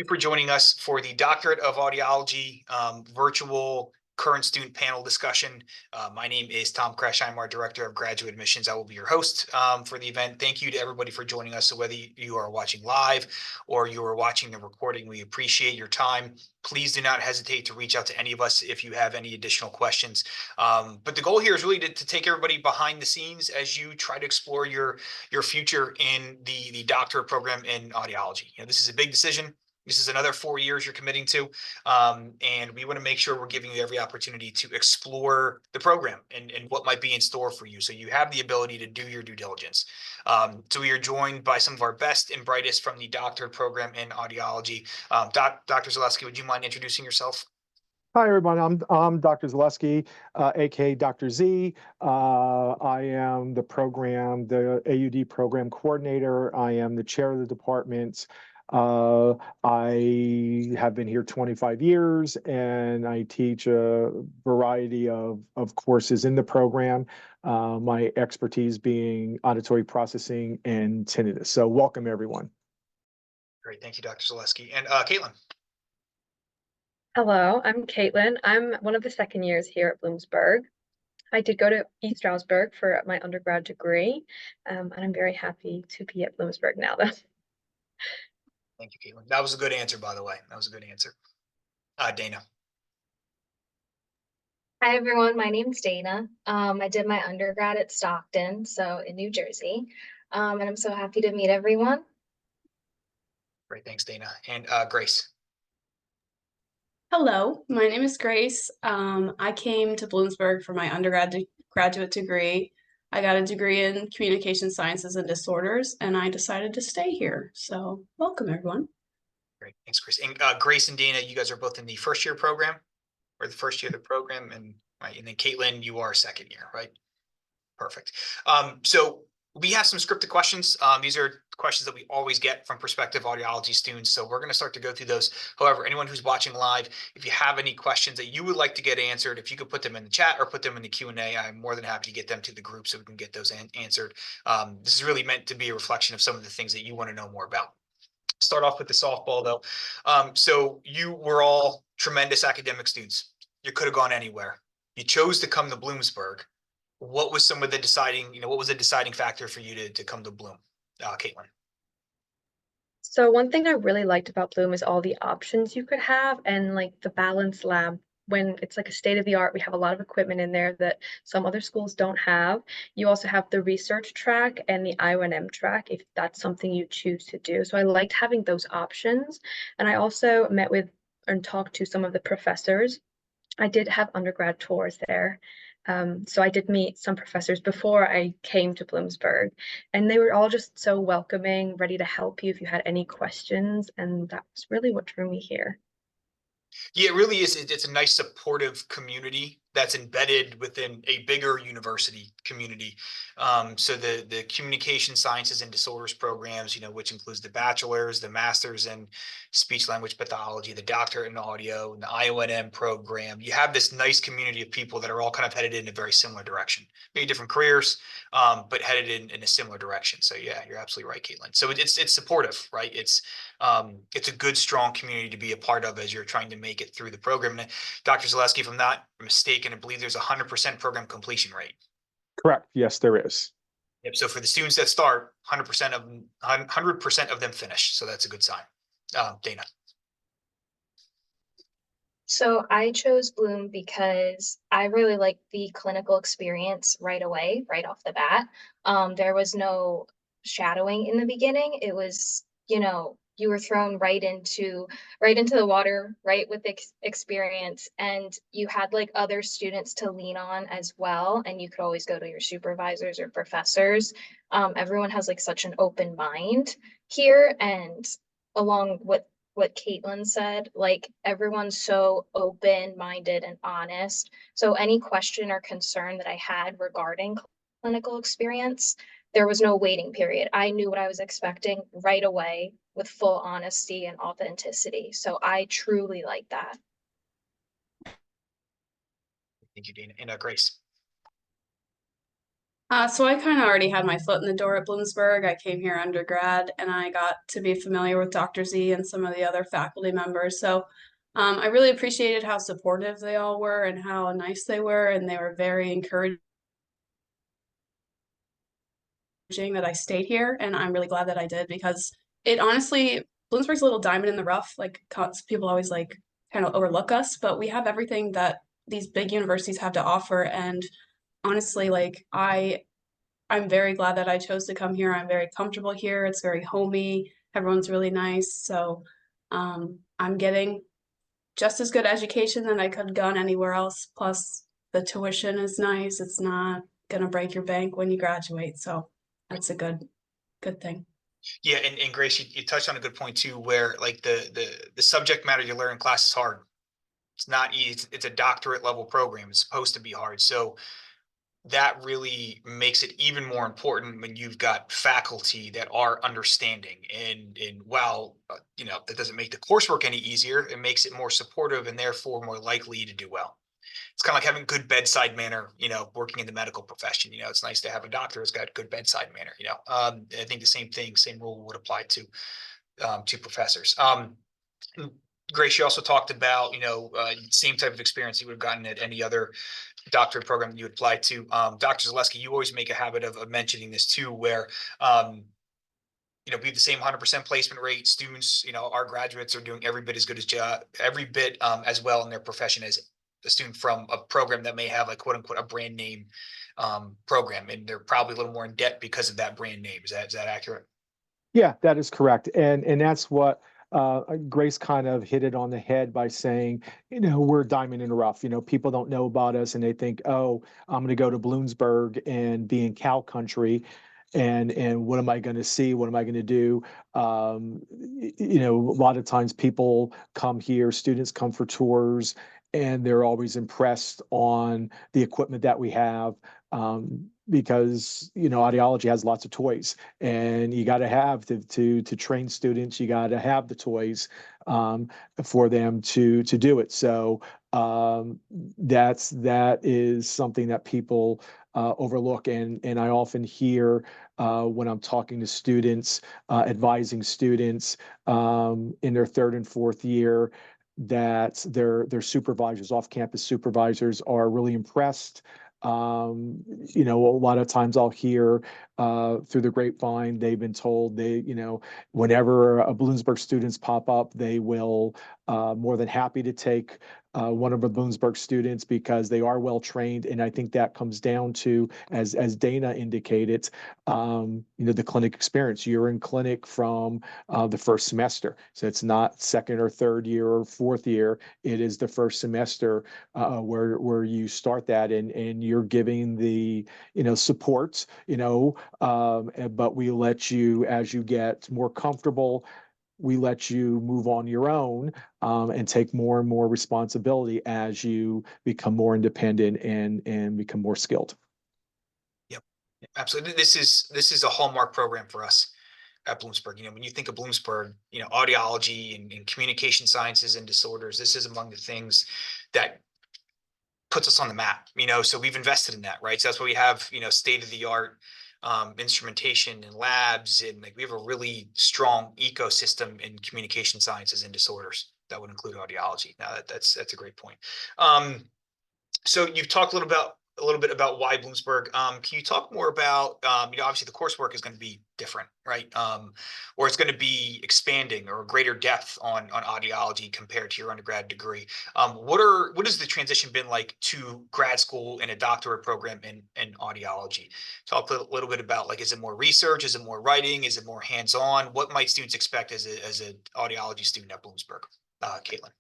You for joining us for the Doctorate of Audiology virtual current student panel discussion. My name is Tom Kresh. I'm our Director of Graduate Admissions. I will be your host for the event. Thank you to everybody for joining us. So whether you are watching live or you are watching the recording, we appreciate your time. Please do not hesitate to reach out to any of us if you have any additional questions. But the goal here is really to take everybody behind the scenes as you try to explore your future in the doctorate program in audiology. This is a big decision. This is another 4 years you're committing to, and we want to make sure we're giving you every opportunity to explore the program and what might be in store for you, so you have the ability to do your due diligence. So we are joined by some of our best and brightest from the doctorate program in audiology. Dr. Zaleski, would you mind introducing yourself? Hi, everyone. I'm Dr. Zaleski, aka Dr. Z. I am the AUD program coordinator. I am the chair of the department. I have been here 25 years, and I teach a variety of courses in the program, my expertise being auditory processing and tinnitus. So welcome, everyone. Great. Thank you, Dr. Zaleski. And Caitlin. Hello, I'm Caitlin. I'm one of the second years here at Bloomsburg. I did go to East Stroudsburg for my undergrad degree, and I'm very happy to be at Bloomsburg now, though. Thank you, Caitlin. That was a good answer, by the way. That was a good answer. Dana. Hi, everyone. My name's Dana. I did my undergrad at Stockton, so in New Jersey, and I'm so happy to meet everyone. Great. Thanks, Dana. And Grace. Hello, my name is Grace. I came to Bloomsburg for my undergraduate degree. I got a degree in communication sciences and disorders, and I decided to stay here. So welcome, everyone. Great. Thanks, Grace. And Grace and Dana, you guys are both in the first year program, or the first year of the program. And then Caitlin, you are second year, right? Perfect. So we have some scripted questions. These are questions that we always get from prospective audiology students. So we're going to start to go through those. However, anyone who's watching live, if you have any questions that you would like to get answered, if you could put them in the chat or put them in the Q&A, I'm more than happy to get them to the group so we can get those answered. This is really meant to be a reflection of some of the things that you want to know more about. Start off with the softball, though. So you were all tremendous academic students. You could have gone anywhere. You chose to come to Bloomsburg. What was some of the deciding, what was the deciding factor for you to come to Bloom? Caitlin. So one thing I really liked about Bloom is all the options you could have, and like the balance lab. When it's like a state of the art, we have a lot of equipment in there that some other schools don't have. You also have the research track and the I&M track if that's something you choose to do. So I liked having those options. And I also met with and talked to some of the professors. I did have undergrad tours there. So I did meet some professors before I came to Bloomsburg, and they were all just so welcoming, ready to help you if you had any questions. And that was really what drew me here. Yeah, it really is. It's a nice supportive community that's embedded within a bigger university community. So the communication sciences and disorders programs, which includes the bachelor's, the master's in speech language pathology, the doctorate in audio, and the I&M program, you have this nice community of people that are all kind of headed in a very similar direction, maybe different careers, but headed in a similar direction. So yeah, you're absolutely right, Caitlin. So it's supportive, right? It's a good, strong community to be a part of as you're trying to make it through the program. And Dr. Zaleski, if I'm not mistaken, I believe there's 100% program completion rate. Correct. Yes, there is. Yep. So for the students that start, 100% of them finish. So that's a good sign. Dana. So I chose Bloom because I really liked the clinical experience right away, right off the bat. There was no shadowing in the beginning. It was, you were thrown right into the water, right, with experience, and you had like other students to lean on as well, and you could always go to your supervisors or professors. Everyone has like such an open mind here, and along with what Caitlin said, like everyone's so open-minded and honest. So any question or concern that I had regarding clinical experience, there was no waiting period. I knew what I was expecting right away with full honesty and authenticity. So I truly like that. Thank you, Dana. And Grace. So I kind of already had my foot in the door at Bloomsburg. I came here undergrad and I got to be familiar with Dr. Z and some of the other faculty members. So I really appreciated how supportive they all were and how nice they were, and they were very encouraging that I stayed here, and I'm really glad that I did because it honestly, Bloomsburg's a little diamond in the rough. Like people always like kind of overlook us, but we have everything that these big universities have to offer. And honestly, like I'm very glad that I chose to come here. I'm very comfortable here. It's very homey. Everyone's really nice. So I'm getting just as good education than I could have gone anywhere else. Plus, the tuition is nice. It's not gonna break your bank when you graduate. So that's a good thing. Yeah, and Grace, you touched on a good point too, where like the subject matter you learn in class is hard. It's not easy. It's a doctorate level program. It's supposed to be hard. So that really makes it even more important when you've got faculty that are understanding. And while that doesn't make the coursework any easier, it makes it more supportive and therefore more likely to do well. It's kind of like having good bedside manner, working in the medical profession. It's nice to have a doctor who's got good bedside manner. I think the same rule would apply to professors. Grace, you also talked about, same type of experience you would have gotten at any other doctorate program that you applied to. Dr. Zaleski, you always make a habit of mentioning this too, where, we have the same 100% placement rate. Students, our graduates are doing every bit as good as every bit as well in their profession as a student from a program that may have like quote unquote a brand name program, and they're probably a little more in debt because of that brand name. Is that accurate? Yeah, that is correct. And that's what Grace kind of hit it on the head by saying, we're diamond in the rough. People don't know about us and they think, oh, I'm going to go to Bloomsburg and be in cow country. And what am I going to see? What am I going to do? A lot of times people come here, students come for tours, and they're always impressed on the equipment that we have. Because audiology has lots of toys, and you got to have to train students. You got to have the toys for them to do it. So that is something that people overlook, and I often hear when I'm talking to students, advising students in their third and fourth year, that their supervisors, off-campus supervisors, are really impressed. A lot of times I'll hear through the grapevine, they've been told whenever a Bloomsburg students pop up, they will more than happy to take one of the Bloomsburg students because they are well trained. And I think that comes down to, as Dana indicated, the clinic experience. You're in clinic from the first semester. So it's not second or third year or fourth year. It is the first semester where you start that, and you're giving the support, but we let you, as you get more comfortable, we let you move on your own and take more and more responsibility as you become more independent and become more skilled. Yep, absolutely. This is a hallmark program for us at Bloomsburg. When you think of Bloomsburg, audiology and communication sciences and disorders, this is among the things that puts us on the map. So we've invested in that, right? So that's why we have state of the art instrumentation and labs, and like we have a really strong ecosystem in communication sciences and disorders that would include audiology. Now that's a great point. So you've talked a little bit about why Bloomsburg. Can you talk more about, obviously the coursework is going to be different, right? Or it's going to be expanding or greater depth on audiology compared to your undergrad degree. What has the transition been like to grad school and a doctorate program in audiology? Talk a little bit about, like, is it more research? Is it more writing? Is it more hands-on? What might students expect as an audiology student at Bloomsburg? Caitlin.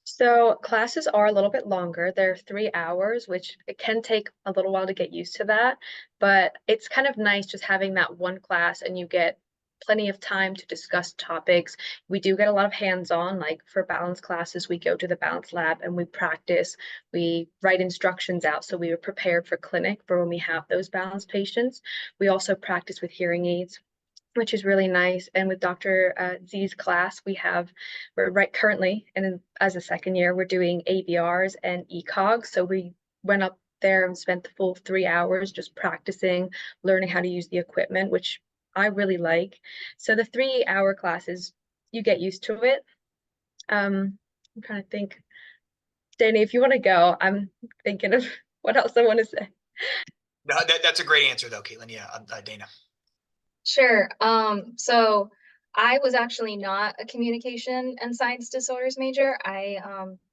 So classes are a little bit longer. They're 3 hours, which it can take a little while to get used to that, but it's kind of nice just having that one class and you get plenty of time to discuss topics. We do get a lot of hands-on, like for balance classes, we go to the balance lab and we practice, we write instructions out so we are prepared for clinic for when we have those balance patients. We also practice with hearing aids, which is really nice. And with Dr. Z's class, we're right currently, and as a second year, we're doing ABRs and ECOGs. So we went up there and spent the full 3 hours just practicing, learning how to use the equipment, which I really like. So the 3 hour classes, you get used to it. I'm trying to think. Danny, if you want to go, I'm thinking of what else I want to say. No, that's a great answer though, Caitlin. Yeah, Dana. Sure. So I was actually not a communication and science disorders major. I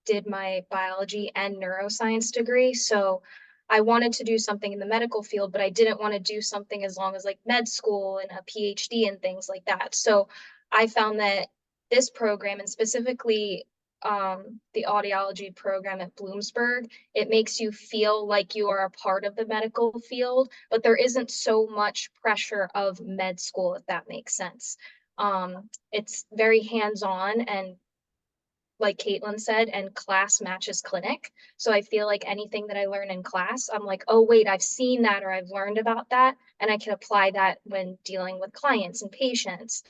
did my biology and neuroscience degree. So I wanted to do something in the medical field, but I didn't want to do something as long as like med school and a PhD and things like that. So I found that this program, and specifically the audiology program at Bloomsburg, it makes you feel like you are a part of the medical field, but there isn't so much pressure of med school, if that makes sense. It's very hands-on and like Caitlin said, and class matches clinic. So I feel like anything that I learn in class, I'm like, oh, wait, I've seen that or I've learned about that. And I can apply that when dealing with clients and patients.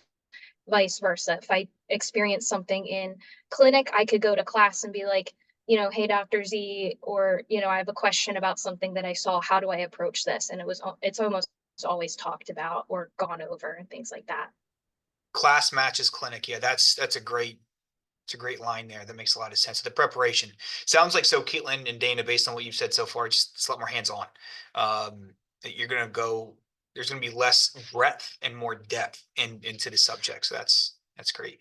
Vice versa. If I experience something in clinic, I could go to class and be like, hey, Dr. Z, or, I have a question about something that I saw. How do I approach this? And it's almost always talked about or gone over and things like that. Class matches clinic. Yeah, that's a great line there. That makes a lot of sense. The preparation sounds like, so Caitlin and Dana, based on what you've said so far, just it's a lot more hands-on. You're going to go, there's going to be less breadth and more depth into the subject. So that's great.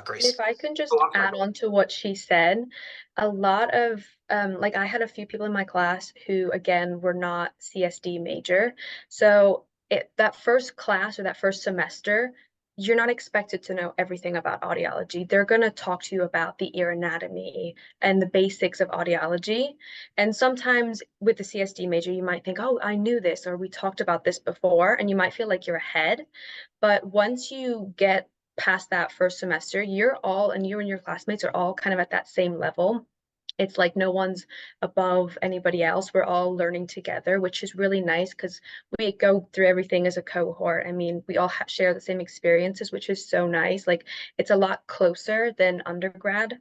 Grace. If I can just Oh, I'm sorry. add on to what she said, a lot of like I had a few people in my class who again were not CSD major. So that first class or that first semester, you're not expected to know everything about audiology. They're going to talk to you about the ear anatomy and the basics of audiology. And sometimes with the CSD major, you might think, oh, I knew this, or we talked about this before, and you might feel like you're ahead. But once you get past that first semester, you and your classmates are all kind of at that same level. It's like no one's above anybody else. We're all learning together, which is really nice because we go through everything as a cohort. I mean, we all share the same experiences, which is so nice. Like it's a lot closer than undergrad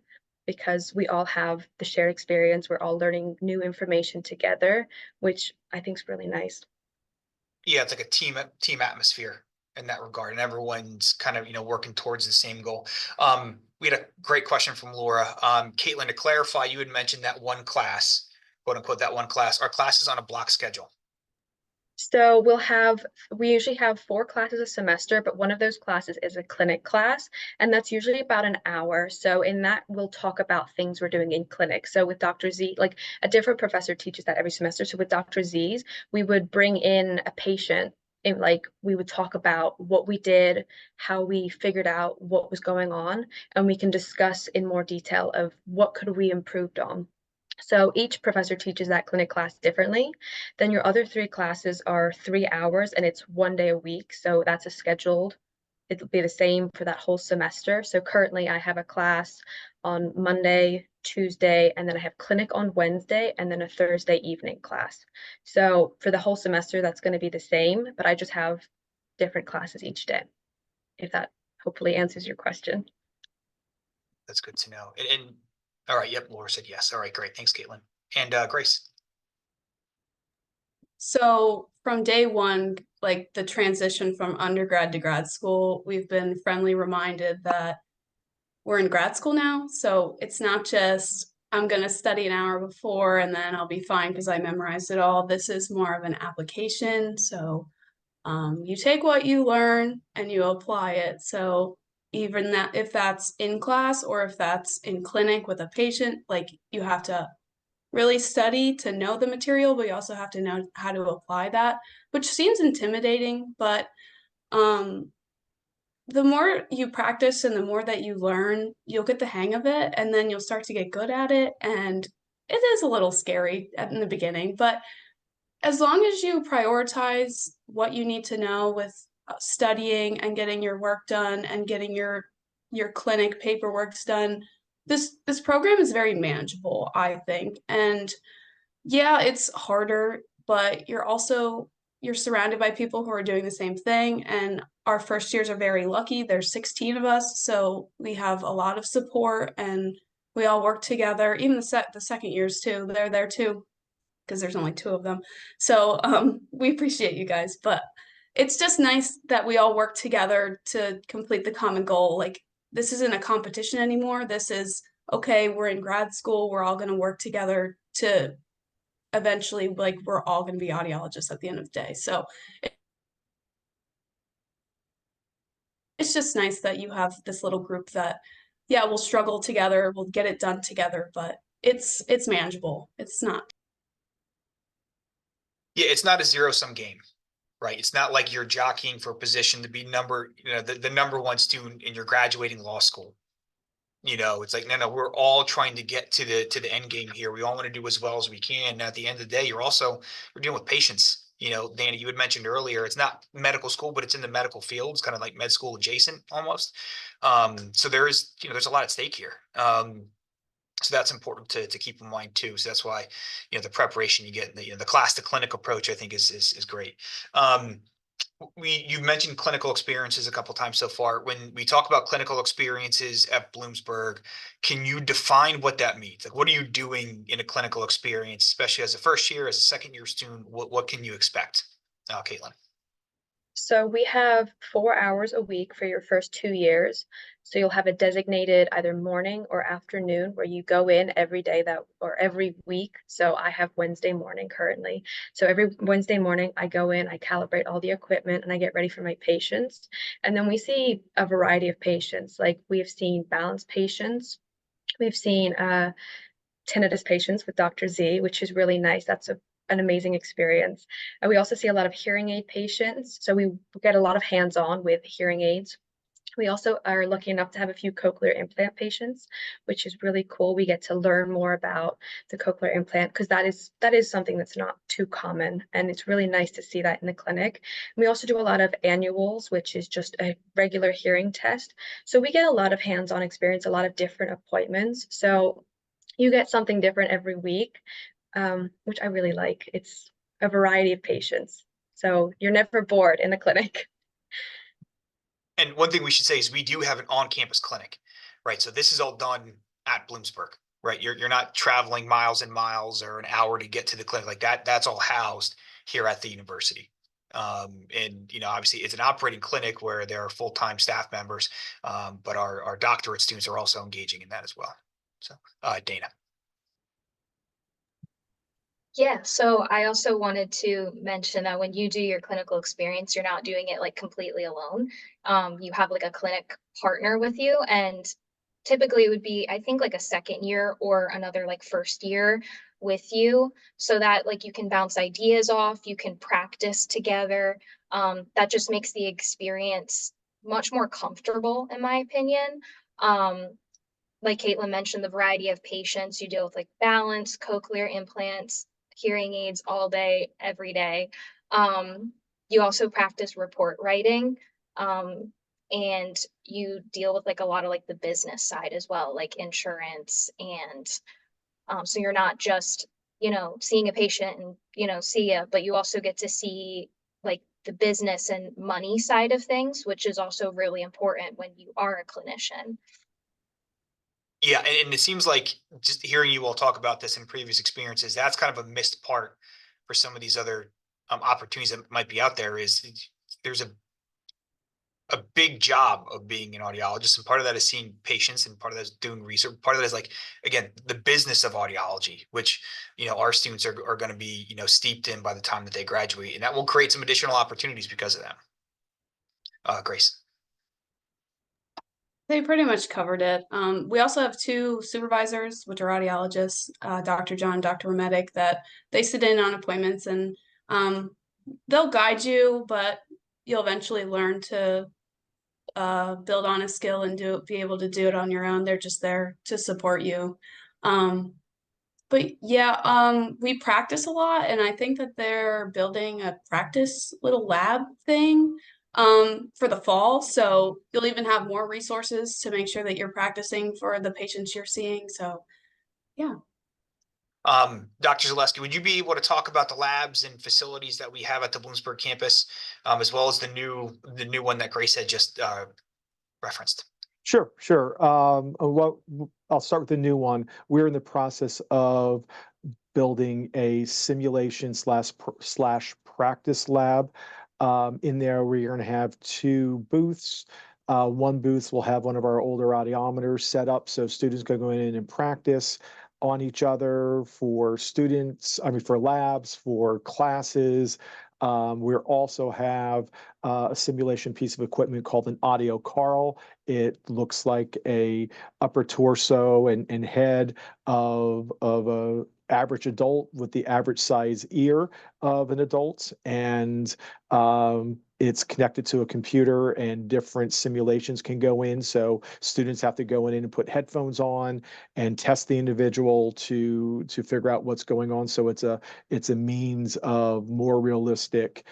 because we all have the shared experience. We're all learning new information together, which I think is really nice. Yeah, it's like a team atmosphere in that regard, and everyone's kind of working towards the same goal. We had a great question from Laura. Caitlin, to clarify, you had mentioned that one class, quote unquote, that one class. Our class is on a block schedule. So we usually have 4 classes a semester, but one of those classes is a clinic class, and that's usually about an hour. So in that, we'll talk about things we're doing in clinic. So with Dr. Z, like a different professor teaches that every semester. So with Dr. Z's, we would bring in a patient and like we would talk about what we did, how we figured out what was going on, and we can discuss in more detail of what could we improved on. So each professor teaches that clinic class differently. Then your other 3 classes are 3 hours and it's one day a week. So that's a scheduled, it'll be the same for that whole semester. So currently I have a class on Monday, Tuesday, and then I have clinic on Wednesday and then a Thursday evening class. So for the whole semester, that's going to be the same, but I just have different classes each day, if that hopefully answers your question. That's good to know. And all right, yep, Laura said yes. All right, great. Thanks, Caitlin. And Grace. So from day one, like the transition from undergrad to grad school, we've been friendly reminded that we're in grad school now. So it's not just, I'm going to study an hour before and then I'll be fine because I memorized it all. This is more of an application. So you take what you learn and you apply it. So even that, if that's in class or if that's in clinic with a patient, like you have to really study to know the material, but you also have to know how to apply that, which seems intimidating, but the more you practice and the more that you learn, you'll get the hang of it and then you'll start to get good at it. And it is a little scary in the beginning, but as long as you prioritize what you need to know with studying and getting your work done and getting your clinic paperwork done, this program is very manageable, I think. And yeah, it's harder, but you're surrounded by people who are doing the same thing. And our first years are very lucky. There's 16 of us, so we have a lot of support and we all work together. Even the second years too, they're there too. because there's only 2 of them. So we appreciate you guys, but it's just nice that we all work together to complete the common goal. Like, this isn't a competition anymore. This is, okay, we're in grad school, we're all going to work together to eventually, like, we're all going to be audiologists at the end of the day. So it's just nice that you have this little group that, yeah, we'll struggle together, we'll get it done together, but it's manageable. It's not. Yeah, it's not a zero-sum game, right? It's not like you're jockeying for a position to be the number 1 student in your graduating law school. It's like, no, we're all trying to get to the end game here. We all want to do as well as we can. And at the end of the day, you're dealing with patients. Danny, you had mentioned earlier, it's not medical school, but it's in the medical field. It's kind of like med school adjacent almost. So there's a lot at stake here. So that's important to keep in mind too. So that's why, the preparation you get, the class to clinic approach, I think is great. You've mentioned clinical experiences a couple times so far. When we talk about clinical experiences at Bloomsburg, can you define what that means? Like, what are you doing in a clinical experience, especially as a first year, as a second year student? What can you expect? Caitlin. So we have 4 hours a week for your first 2 years. So you'll have a designated either morning or afternoon where you go in every day or every week. So I have Wednesday morning currently. So every Wednesday morning I go in, I calibrate all the equipment, and I get ready for my patients. And then we see a variety of patients. Like, we've seen balance patients. We've seen tinnitus patients with Dr. Z, which is really nice. That's an amazing experience. And we also see a lot of hearing aid patients. So we get a lot of hands-on with hearing aids. We also are lucky enough to have a few cochlear implant patients, which is really cool. We get to learn more about the cochlear implant because that is something that's not too common. And it's really nice to see that in the clinic. We also do a lot of annuals, which is just a regular hearing test. So we get a lot of hands-on experience, a lot of different appointments. So you get something different every week, which I really like. It's a variety of patients. So you're never bored in the clinic. And one thing we should say is we do have an on-campus clinic, right? So this is all done at Bloomsburg, right? You're not traveling miles and miles or an hour to get to the clinic like that. That's all housed here at the university. And obviously it's an operating clinic where there are full-time staff members, but our doctorate students are also engaging in that as well. So, Dana. Yeah, so I also wanted to mention that when you do your clinical experience, you're not doing it like completely alone. You have like a clinic partner with you, and typically it would be, I think, like a second year or another like first year with you, so that like you can bounce ideas off, you can practice together. That just makes the experience much more comfortable, in my opinion. Like Caitlin mentioned, the variety of patients you deal with, like balance, cochlear implants, hearing aids all day, every day. You also practice report writing, and you deal with like a lot of like the business side as well, like insurance. And so you're not just, seeing a patient and, see ya, but you also get to see like the business and money side of things, which is also really important when you are a clinician. Yeah, and it seems like just hearing you all talk about this in previous experiences, that's kind of a missed part for some of these other opportunities that might be out there. Is there's a big job of being an audiologist, and part of that is seeing patients, and part of that is doing research. Part of that is, like, again, the business of audiology, which our students are going to be steeped in by the time that they graduate, and that will create some additional opportunities because of that. Grace. They pretty much covered it. We also have 2 supervisors, which are audiologists, Dr. John, Dr. Remetic, that they sit in on appointments, and they'll guide you, but you'll eventually learn to build on a skill and be able to do it on your own. They're just there to support you. But yeah, we practice a lot, and I think that they're building a practice little lab thing for the fall. So you'll even have more resources to make sure that you're practicing for the patients you're seeing. So yeah. Dr. Zaleski, would you be able to talk about the labs and facilities that we have at the Bloomsburg campus, as well as the new one that Grace had just referenced? Sure. I'll start with the new one. We're in the process of building a simulation slash practice lab. In there, we're going to have 2 booths. One booth will have one of our older audiometers set up, so students can go in and practice on each other for students, for labs, for classes. We also have a simulation piece of equipment called an audio Carl. It looks like a upper torso and head of a average adult with the average size ear of an adult, and it's connected to a computer, and different simulations can go in. So students have to go in and put headphones on and test the individual to figure out what's going on. So it's a means of more realistic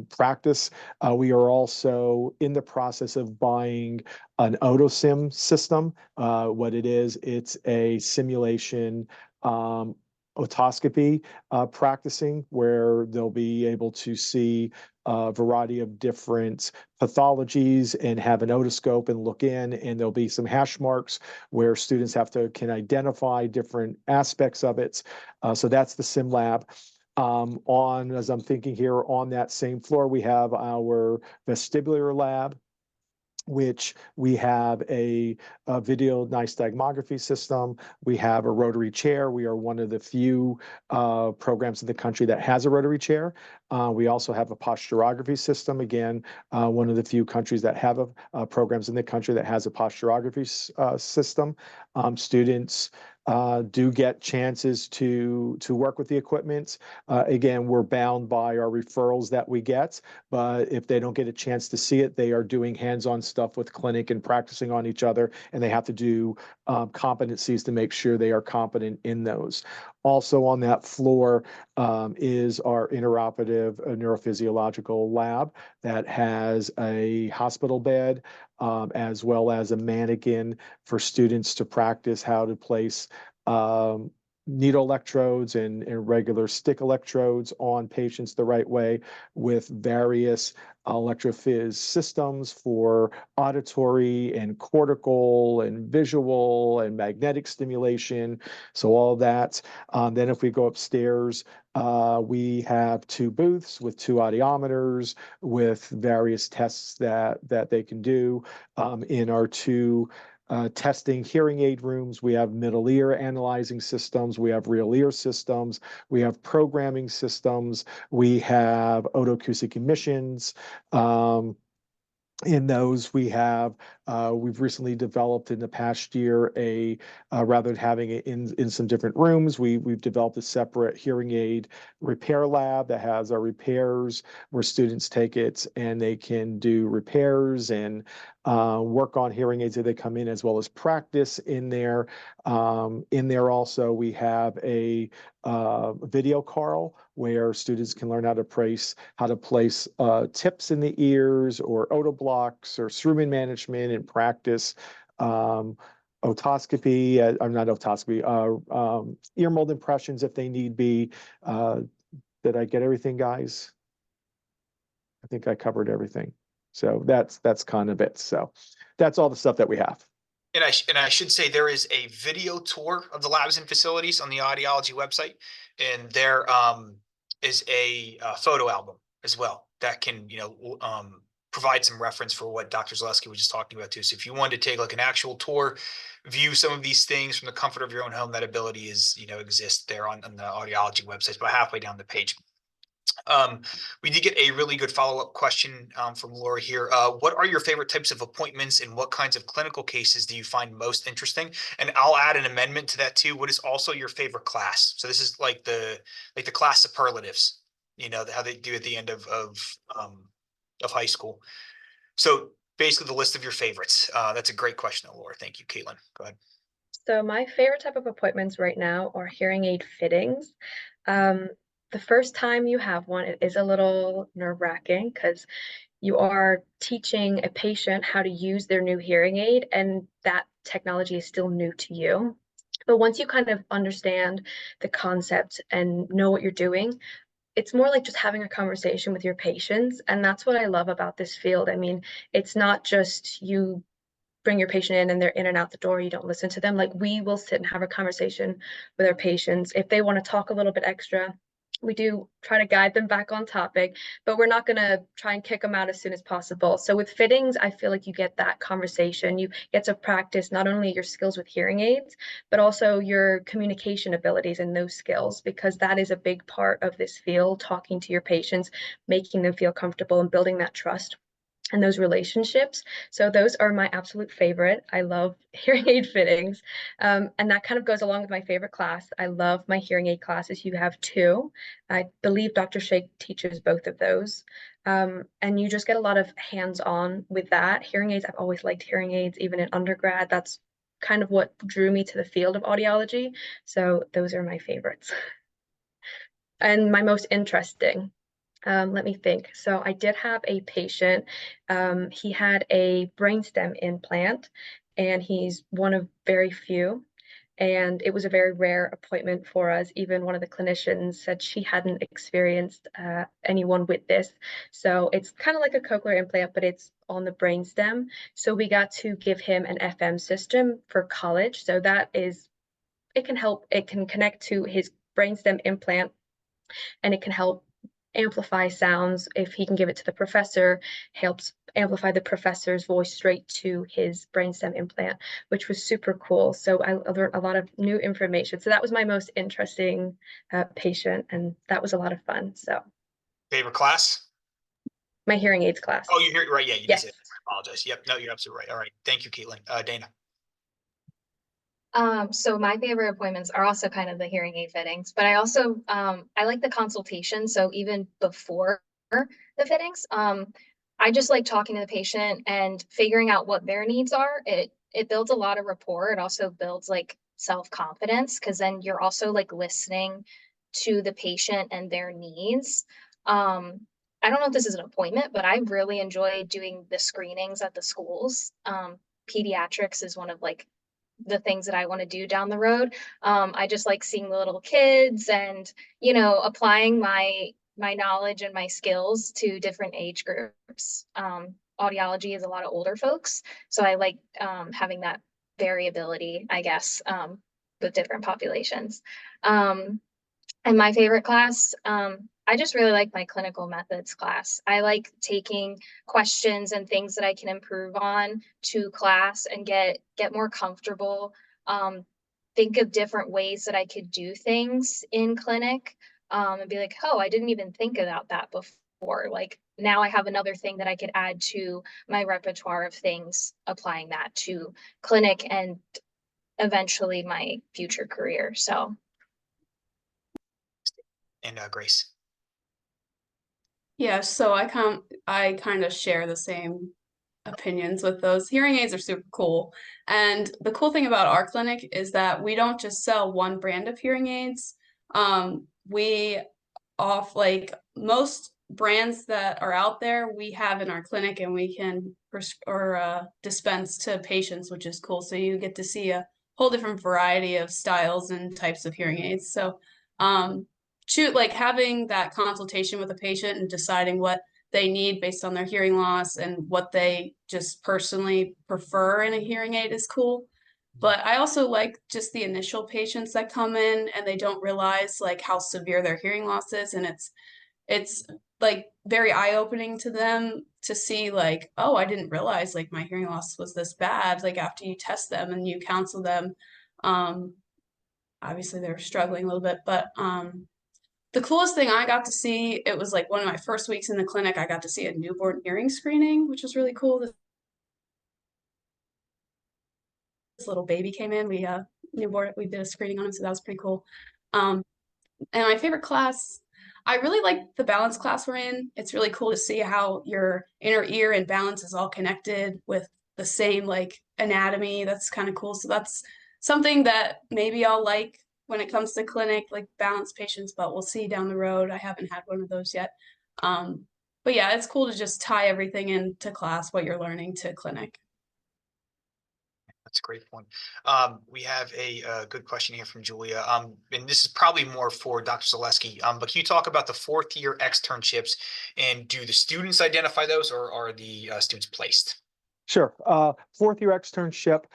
practice. We are also in the process of buying an Otosim system. What it is, it's a simulation otoscopy practicing, where they'll be able to see a variety of different pathologies and have an otoscope and look in, and there'll be some hash marks where students can identify different aspects of it. So that's the sim lab. As I'm thinking here, on that same floor, we have our vestibular lab, which we have a video nystagmography system. We have a rotary chair. We are one of the few programs in the country that has a rotary chair. We also have a posturography system. Again, one of the few countries that have programs in the country that has a posturography system. Students do get chances to work with the equipment. Again, we're bound by our referrals that we get, but if they don't get a chance to see it, they are doing hands-on stuff with clinic and practicing on each other, and they have to do competencies to make sure they are competent in those. Also on that floor is our intraoperative neurophysiological lab that has a hospital bed, as well as a mannequin for students to practice how to place needle electrodes and regular stick electrodes on patients the right way, with various electrophys systems for auditory and cortical and visual and magnetic stimulation. So all that. Then if we go upstairs, we have 2 booths with 2 audiometers with various tests that they can do. In our 2 testing hearing aid rooms, we have middle ear analyzing systems, we have real ear systems, we have programming systems, we have otoacoustic emissions. In those, we've recently developed in the past year rather than having it in some different rooms, we've developed a separate hearing aid repair lab that has our repairs, where students take it and they can do repairs and work on hearing aids as they come in, as well as practice in there. In there also, we have a video Carl, where students can learn how to place tips in the ears, or oto blocks, or strumen management, and practice otoscopy, not otoscopy, ear mold impressions if they need be. Did I get everything, guys? I think I covered everything. So that's kind of it. So that's all the stuff that we have. And I should say, there is a video tour of the labs and facilities on the Audiology website, and there is a photo album as well that can provide some reference for what Dr. Zaleski was just talking about too. So if you wanted to take like an actual tour, view some of these things from the comfort of your own home, that ability exists there on the Audiology website, about halfway down the page. We did get a really good follow-up question from Laura here. What are your favorite types of appointments, and what kinds of clinical cases do you find most interesting? And I'll add an amendment to that too. What is also your favorite class? So this is like the class superlatives, how they do at the end of high school. So basically the list of your favorites. That's a great question, Laura. Thank you, Caitlin. Go ahead. So my favorite type of appointments right now are hearing aid fittings. The first time you have one, it is a little nerve-wracking, because you are teaching a patient how to use their new hearing aid, and that technology is still new to you. But once you kind of understand the concept and know what you're doing, it's more like just having a conversation with your patients. And that's what I love about this field. I mean, it's not just you bring your patient in and they're in and out the door, you don't listen to them. Like, we will sit and have a conversation with our patients. If they want to talk a little bit extra, we do try to guide them back on topic, but we're not going to try and kick them out as soon as possible. So with fittings, I feel like you get that conversation. You get to practice not only your skills with hearing aids, but also your communication abilities and those skills, because that is a big part of this field, talking to your patients, making them feel comfortable and building that trust and those relationships. So those are my absolute favorite. I love hearing aid fittings. And that kind of goes along with my favorite class. I love my hearing aid classes. You have two. I believe Dr. Shake teaches both of those. And you just get a lot of hands-on with that. Hearing aids, I've always liked hearing aids, even in undergrad. That's kind of what drew me to the field of audiology. So those are my favorites. And my most interesting. Let me think. So I did have a patient. He had a brainstem implant, and he's one of very few. And it was a very rare appointment for us. Even one of the clinicians said she hadn't experienced anyone with this. So it's kind of like a cochlear implant, but it's on the brainstem. So we got to give him an FM system for college. So that is, it can help. It can connect to his brainstem implant, and it can help amplify sounds. If he can give it to the professor, helps amplify the professor's voice straight to his brainstem implant, which was super cool. So I learned a lot of new information. So that was my most interesting patient, and that was a lot of fun. So Favorite class? my hearing aids class. Oh, you're right. Yeah, you did Yes. say that. I apologize. Yep. No, you're absolutely right. All right. Thank you, Caitlin. Dana. So my favorite appointments are also kind of the hearing aid fittings, but I also I like the consultation. So even before the fittings, I just like talking to the patient and figuring out what their needs are. It builds a lot of rapport. It also builds like self-confidence, because then you're also like listening to the patient and their needs. I don't know if this is an appointment, but I really enjoy doing the screenings at the schools. Pediatrics is one of like the things that I want to do down the road. I just like seeing the little kids and, you know, applying my knowledge and my skills to different age groups. Audiology is a lot of older folks, so I like having that variability, I guess, with different populations. And my favorite class, I just really like my clinical methods class. I like taking questions and things that I can improve on to class and get more comfortable. Think of different ways that I could do things in clinic, and be like, oh, I didn't even think about that before. Like, now I have another thing that I could add to my repertoire of things, applying that to clinic and eventually my future career. So And Grace. Yeah, so I kind of share the same opinions with those. Hearing aids are super cool. And the cool thing about our clinic is that we don't just sell one brand of hearing aids. We off like most brands that are out there, we have in our clinic, and we can dispense to patients, which is cool. So you get to see a whole different variety of styles and types of hearing aids. So like having that consultation with a patient and deciding what they need based on their hearing loss and what they just personally prefer in a hearing aid is cool. But I also like just the initial patients that come in and they don't realize like how severe their hearing loss is, and it's like very eye-opening to them to see like, oh, I didn't realize like my hearing loss was this bad. Like after you test them and you counsel them, obviously they're struggling a little bit, but the coolest thing I got to see, it was like one of my first weeks in the clinic, I got to see a newborn hearing screening, which was really cool. This little baby came in, we did a screening on him, so that was pretty cool. And my favorite class, I really like the balance class we're in. It's really cool to see how your inner ear and balance is all connected with the same like anatomy. That's kind of cool. So that's something that maybe I'll like when it comes to clinic, like balance patients, but we'll see down the road. I haven't had one of those yet. But yeah, it's cool to just tie everything into class, what you're learning, to clinic. That's a great point. We have a good question here from Julia. And this is probably more for Dr. Zaleski. But can you talk about the fourth year externships, and do the students identify those, or are the students placed? Sure. Fourth year externship,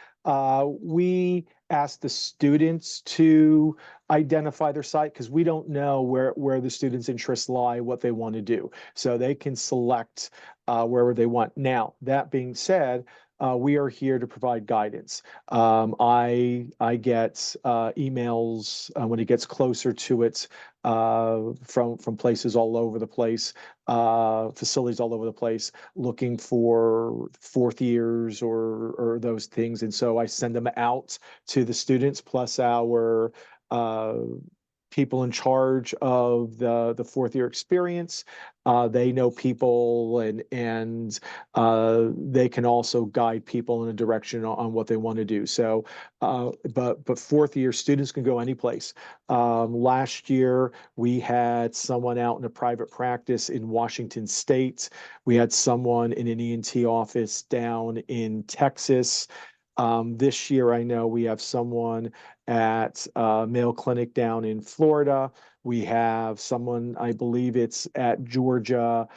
we ask the students to identify their site because we don't know where the students' interests lie, what they want to do. So they can select wherever they want. Now, that being said, we are here to provide guidance. I get emails when it gets closer to it from places all over the place, facilities all over the place, looking for fourth years or those things. And so I send them out to the students plus our people in charge of the fourth year experience. They know people and they can also guide people in a direction on what they want to do. So, but fourth year students can go any place. Last year we had someone out in a private practice in Washington State. We had someone in an ENT office down in Texas. This year, I know we have someone at Mayo Clinic down in Florida. We have someone, I believe it's at Georgia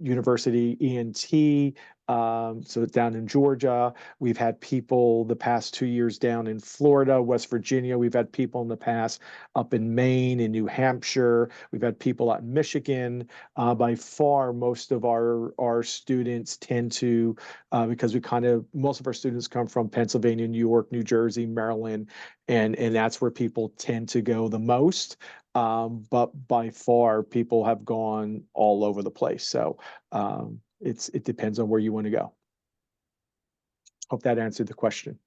University ENT. So it's down in Georgia. We've had people the past 2 years down in Florida, West Virginia. We've had people in the past up in Maine and New Hampshire. We've had people out in Michigan. By far, most of our students tend to, because most of our students come from Pennsylvania, New York, New Jersey, Maryland, and that's where people tend to go the most. But by far, people have gone all over the place. So it depends on where you want to go. Hope that answered the question.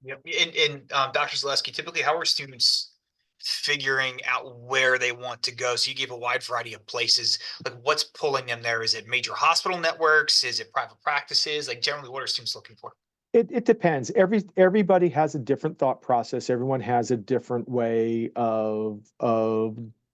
Yep. And Dr. Zaleski, typically, how are students figuring out where they want to go? So you gave a wide variety of places. Like, what's pulling them there? Is it major hospital networks? Is it private practices? Like, generally, what are students looking for? It depends. Everybody has a different thought process. Everyone has a different way of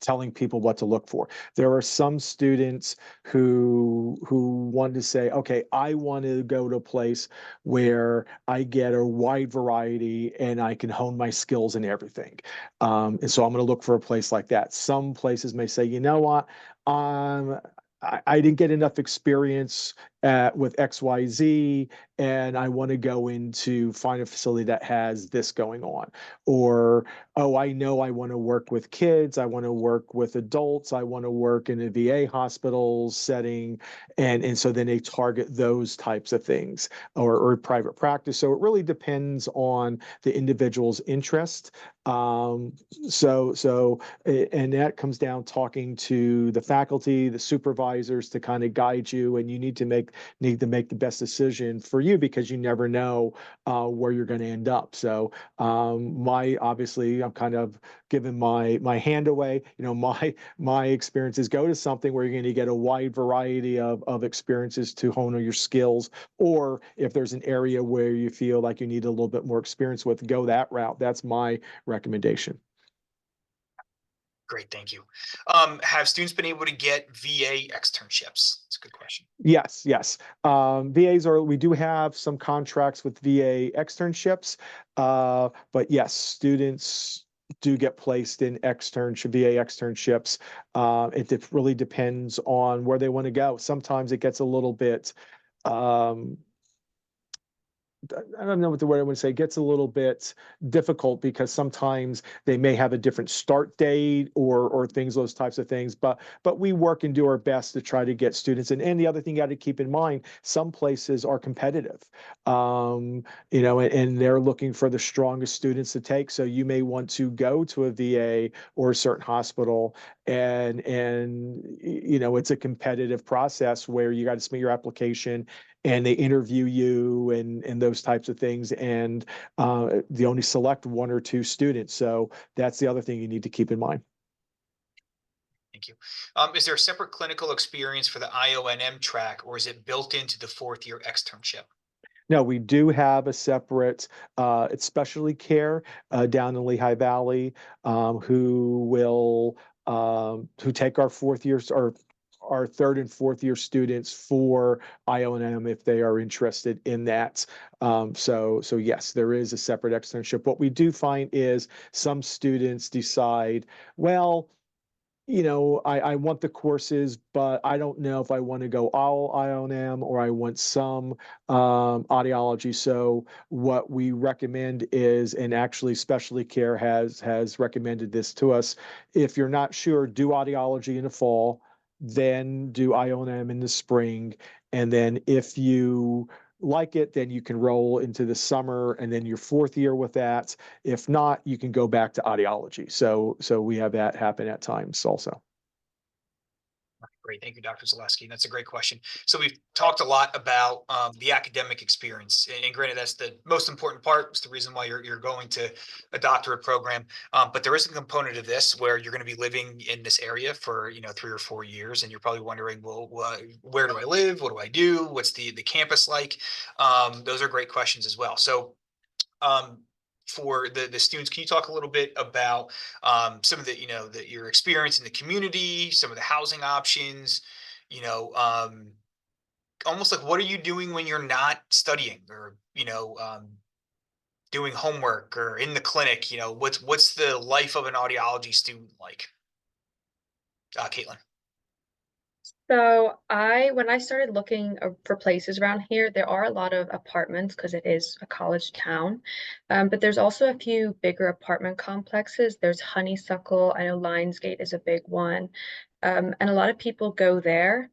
telling people what to look for. There are some students who want to say, okay, I want to go to a place where I get a wide variety and I can hone my skills in everything. And so I'm going to look for a place like that. Some places may say, you know what, I didn't get enough experience with XYZ, and I want to go find a facility that has this going on. Or, oh, I know I want to work with kids, I want to work with adults, I want to work in a VA hospital setting. And so then they target those types of things, or private practice. So it really depends on the individual's interest. And that comes down talking to the faculty, the supervisors to kind of guide you, and you need to make the best decision for you because you never know where you're going to end up. So obviously I'm kind of giving my hand away. You know, my experience is go to something where you're going to get a wide variety of experiences to hone your skills, or if there's an area where you feel like you need a little bit more experience with, go that route. That's my recommendation. Great, thank you. Have students been able to get VA externships? That's a good question. Yes. We do have some contracts with VA externships, but yes, students do get placed in VA externships. It really depends on where they want to go. Sometimes it gets a little bit, I don't know what the word I would say, gets a little bit difficult because sometimes they may have a different start date or things, those types of things. But we work and do our best to try to get students. And the other thing you got to keep in mind, some places are competitive, and they're looking for the strongest students to take. So you may want to go to a VA or a certain hospital, and it's a competitive process where you got to submit your application and they interview you and those types of things, and they only select one or two students. So that's the other thing you need to keep in mind. Thank you. Is there a separate clinical experience for the IONM track, or is it built into the fourth year externship? No, we do have a separate, it's specialty care down in Lehigh Valley, who take our fourth years or our third and fourth year students for IONM if they are interested in that. So yes, there is a separate externship. What we do find is some students decide, well, I want the courses, but I don't know if I want to go all IOM or I want some audiology. So what we recommend is, and actually specialty care has recommended this to us, if you're not sure, do audiology in the fall, then do IOM in the spring. And then if you like it, then you can roll into the summer and then your fourth year with that. If not, you can go back to audiology. So we have that happen at times also. Great. Thank you, Dr. Zaleski. That's a great question. So we've talked a lot about the academic experience. And granted, that's the most important part. It's the reason why you're going to a doctorate program. But there is a component of this where you're going to be living in this area for, 3 or 4 years. And you're probably wondering, well, where do I live? What do I do? What's the campus like? Those are great questions as well. So for the students, can you talk a little bit about some of the, your experience in the community, some of the housing options, almost like what are you doing when you're not studying or, doing homework or in the clinic, what's the life of an audiology student like? Caitlin. So when I started looking for places around here, there are a lot of apartments because it is a college town. But there's also a few bigger apartment complexes. There's Honeysuckle. I know Lionsgate is a big one. And a lot of people go there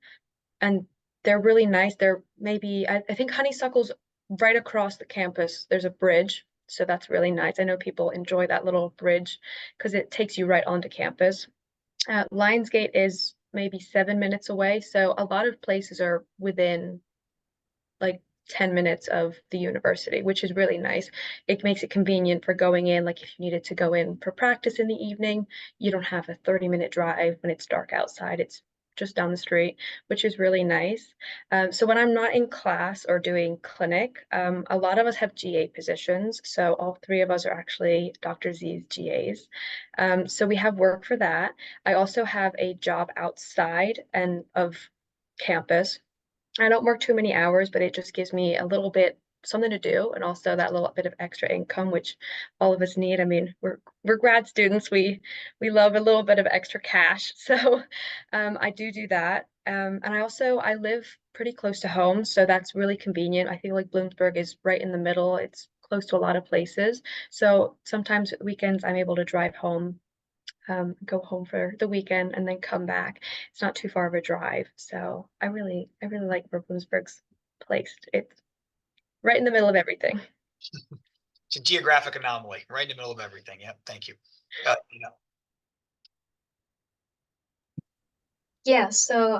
and they're really nice. They're maybe, I think Honeysuckle's right across the campus. There's a bridge. So that's really nice. I know people enjoy that little bridge because it takes you right onto campus. Lionsgate is maybe 7 minutes away. So a lot of places are within like 10 minutes of the university, which is really nice. It makes it convenient for going in. Like if you needed to go in for practice in the evening, you don't have a 30-minute drive when it's dark outside. It's just down the street, which is really nice. So when I'm not in class or doing clinic, a lot of us have GA positions. So all three of us are actually Dr. Z's GAs. So we have work for that. I also have a job outside and of campus. I don't work too many hours, but it just gives me a little bit something to do and also that little bit of extra income, which all of us need. I mean, we're grad students. We love a little bit of extra cash. So I do that. And I live pretty close to home, so that's really convenient. I feel like Bloomsburg is right in the middle. It's close to a lot of places. So sometimes weekends I'm able to drive home, go home for the weekend and then come back. It's not too far of a drive. So I really like where Bloomsburg's placed. It's right in the middle of everything. It's a geographic anomaly, right in the middle of everything. Yep. Thank you. Yeah, so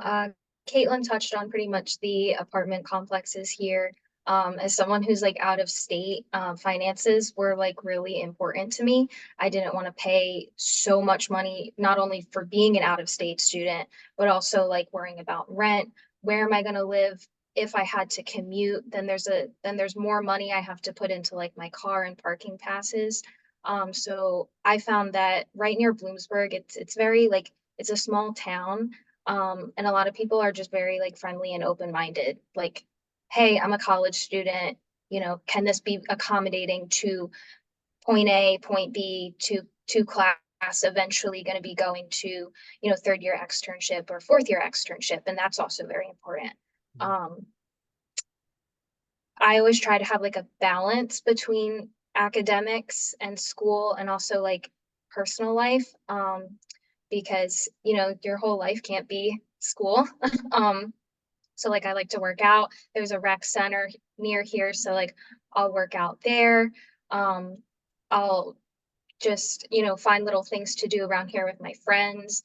Caitlin touched on pretty much the apartment complexes here. As someone who's like out of state, finances were like really important to me. I didn't want to pay so much money, not only for being an out of state student, but also like worrying about rent. Where am I going to live? If I had to commute, then there's more money I have to put into like my car and parking passes. So I found that right near Bloomsburg, it's very like it's a small town. And a lot of people are just very like friendly and open-minded. Like, hey, I'm a college student, can this be accommodating to point A, point B, to class, eventually going to be going to, third year externship or fourth year externship. And that's also very important. I always try to have like a balance between academics and school and also like personal life. Because your whole life can't be school. So like I like to work out. There's a rec center near here, so like I'll work out there. I'll just find little things to do around here with my friends.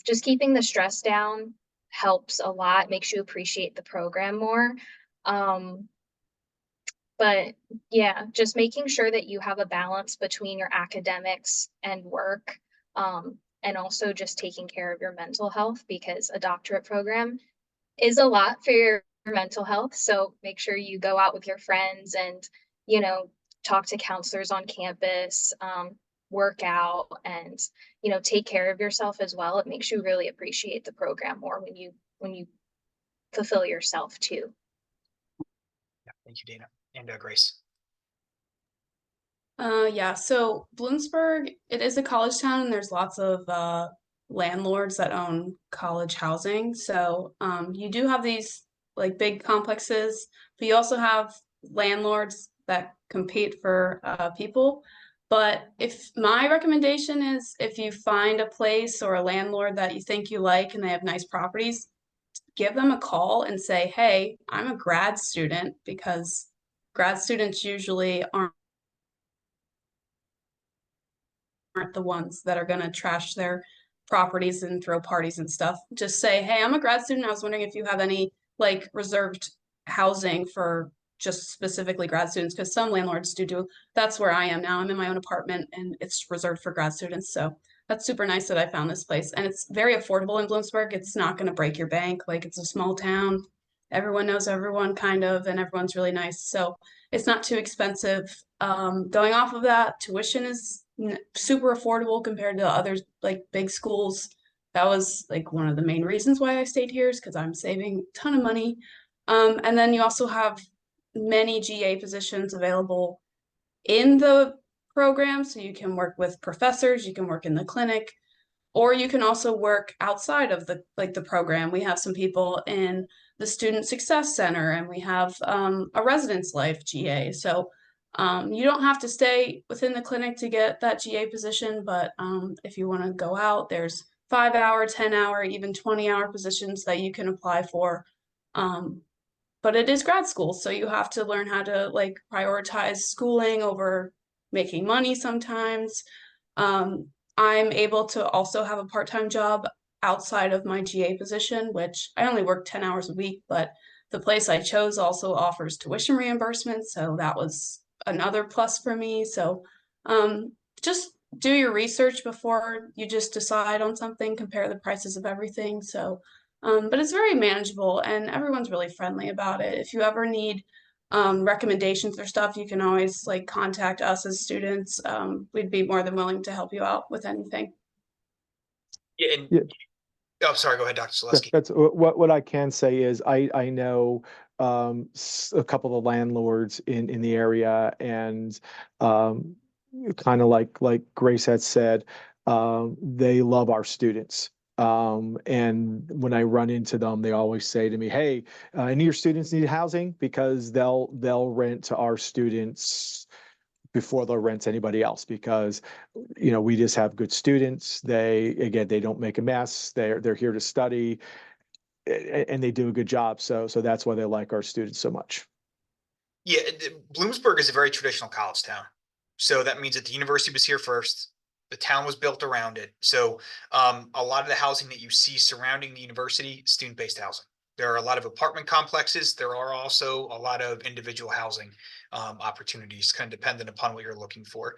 Just keeping the stress down helps a lot, makes you appreciate the program more. But yeah, just making sure that you have a balance between your academics and work. And also just taking care of your mental health, because a doctorate program is a lot for your mental health. So make sure you go out with your friends and, talk to counselors on campus, work out, and, take care of yourself as well. It makes you really appreciate the program more when you fulfill yourself too. Yeah, thank you, Dana and Grace. Yeah, so Bloomsburg, it is a college town and there's lots of landlords that own college housing. So you do have these like big complexes, but you also have landlords that compete for people. But if my recommendation is if you find a place or a landlord that you think you like and they have nice properties, give them a call and say, hey, I'm a grad student, because grad students usually aren't the ones that are going to trash their properties and throw parties and stuff. Just say, hey, I'm a grad student. I was wondering if you have any like reserved housing for just specifically grad students, because some landlords do. That's where I am now. I'm in my own apartment and it's reserved for grad students. So that's super nice that I found this place. And it's very affordable in Bloomsburg. It's not going to break your bank. Like, it's a small town. Everyone knows everyone kind of, and everyone's really nice. So it's not too expensive. Going off of that, tuition is super affordable compared to other like big schools. That was like one of the main reasons why I stayed here, is because I'm saving a ton of money. And then you also have many GA positions available in the program. So you can work with professors, you can work in the clinic, or you can also work outside of the program. We have some people in the Student Success Center, and we have a residence life GA. So you don't have to stay within the clinic to get that GA position, but if you want to go out, there's 5-hour, 10-hour, even 20-hour positions that you can apply for. But it is grad school, so you have to learn how to like prioritize schooling over making money sometimes. I'm able to also have a part-time job outside of my GA position, which I only work 10 hours a week, but the place I chose also offers tuition reimbursement, so that was another plus for me. So just do your research before you just decide on something, compare the prices of everything. So but it's very manageable and everyone's really friendly about it. If you ever need recommendations or stuff, you can always like contact us as students. We'd be more than willing to help you out with anything. Yeah, and Yeah. oh, sorry, go ahead, Dr. Zaleski. That's what I can say is I know a couple of landlords in the area, and kind of like Grace had said, they love our students. And when I run into them, they always say to me, "Hey, any of your students need housing?" Because they'll rent to our students before they'll rent to anybody else, because we just have good students. They don't make a mess. They're here to study, and they do a good job. So that's why they like our students so much. Yeah, Bloomsburg is a very traditional college town. So that means that the university was here first. The town was built around it. So a lot of the housing that you see surrounding the university, student-based housing. There are a lot of apartment complexes. There are also a lot of individual housing opportunities, kind of dependent upon what you're looking for.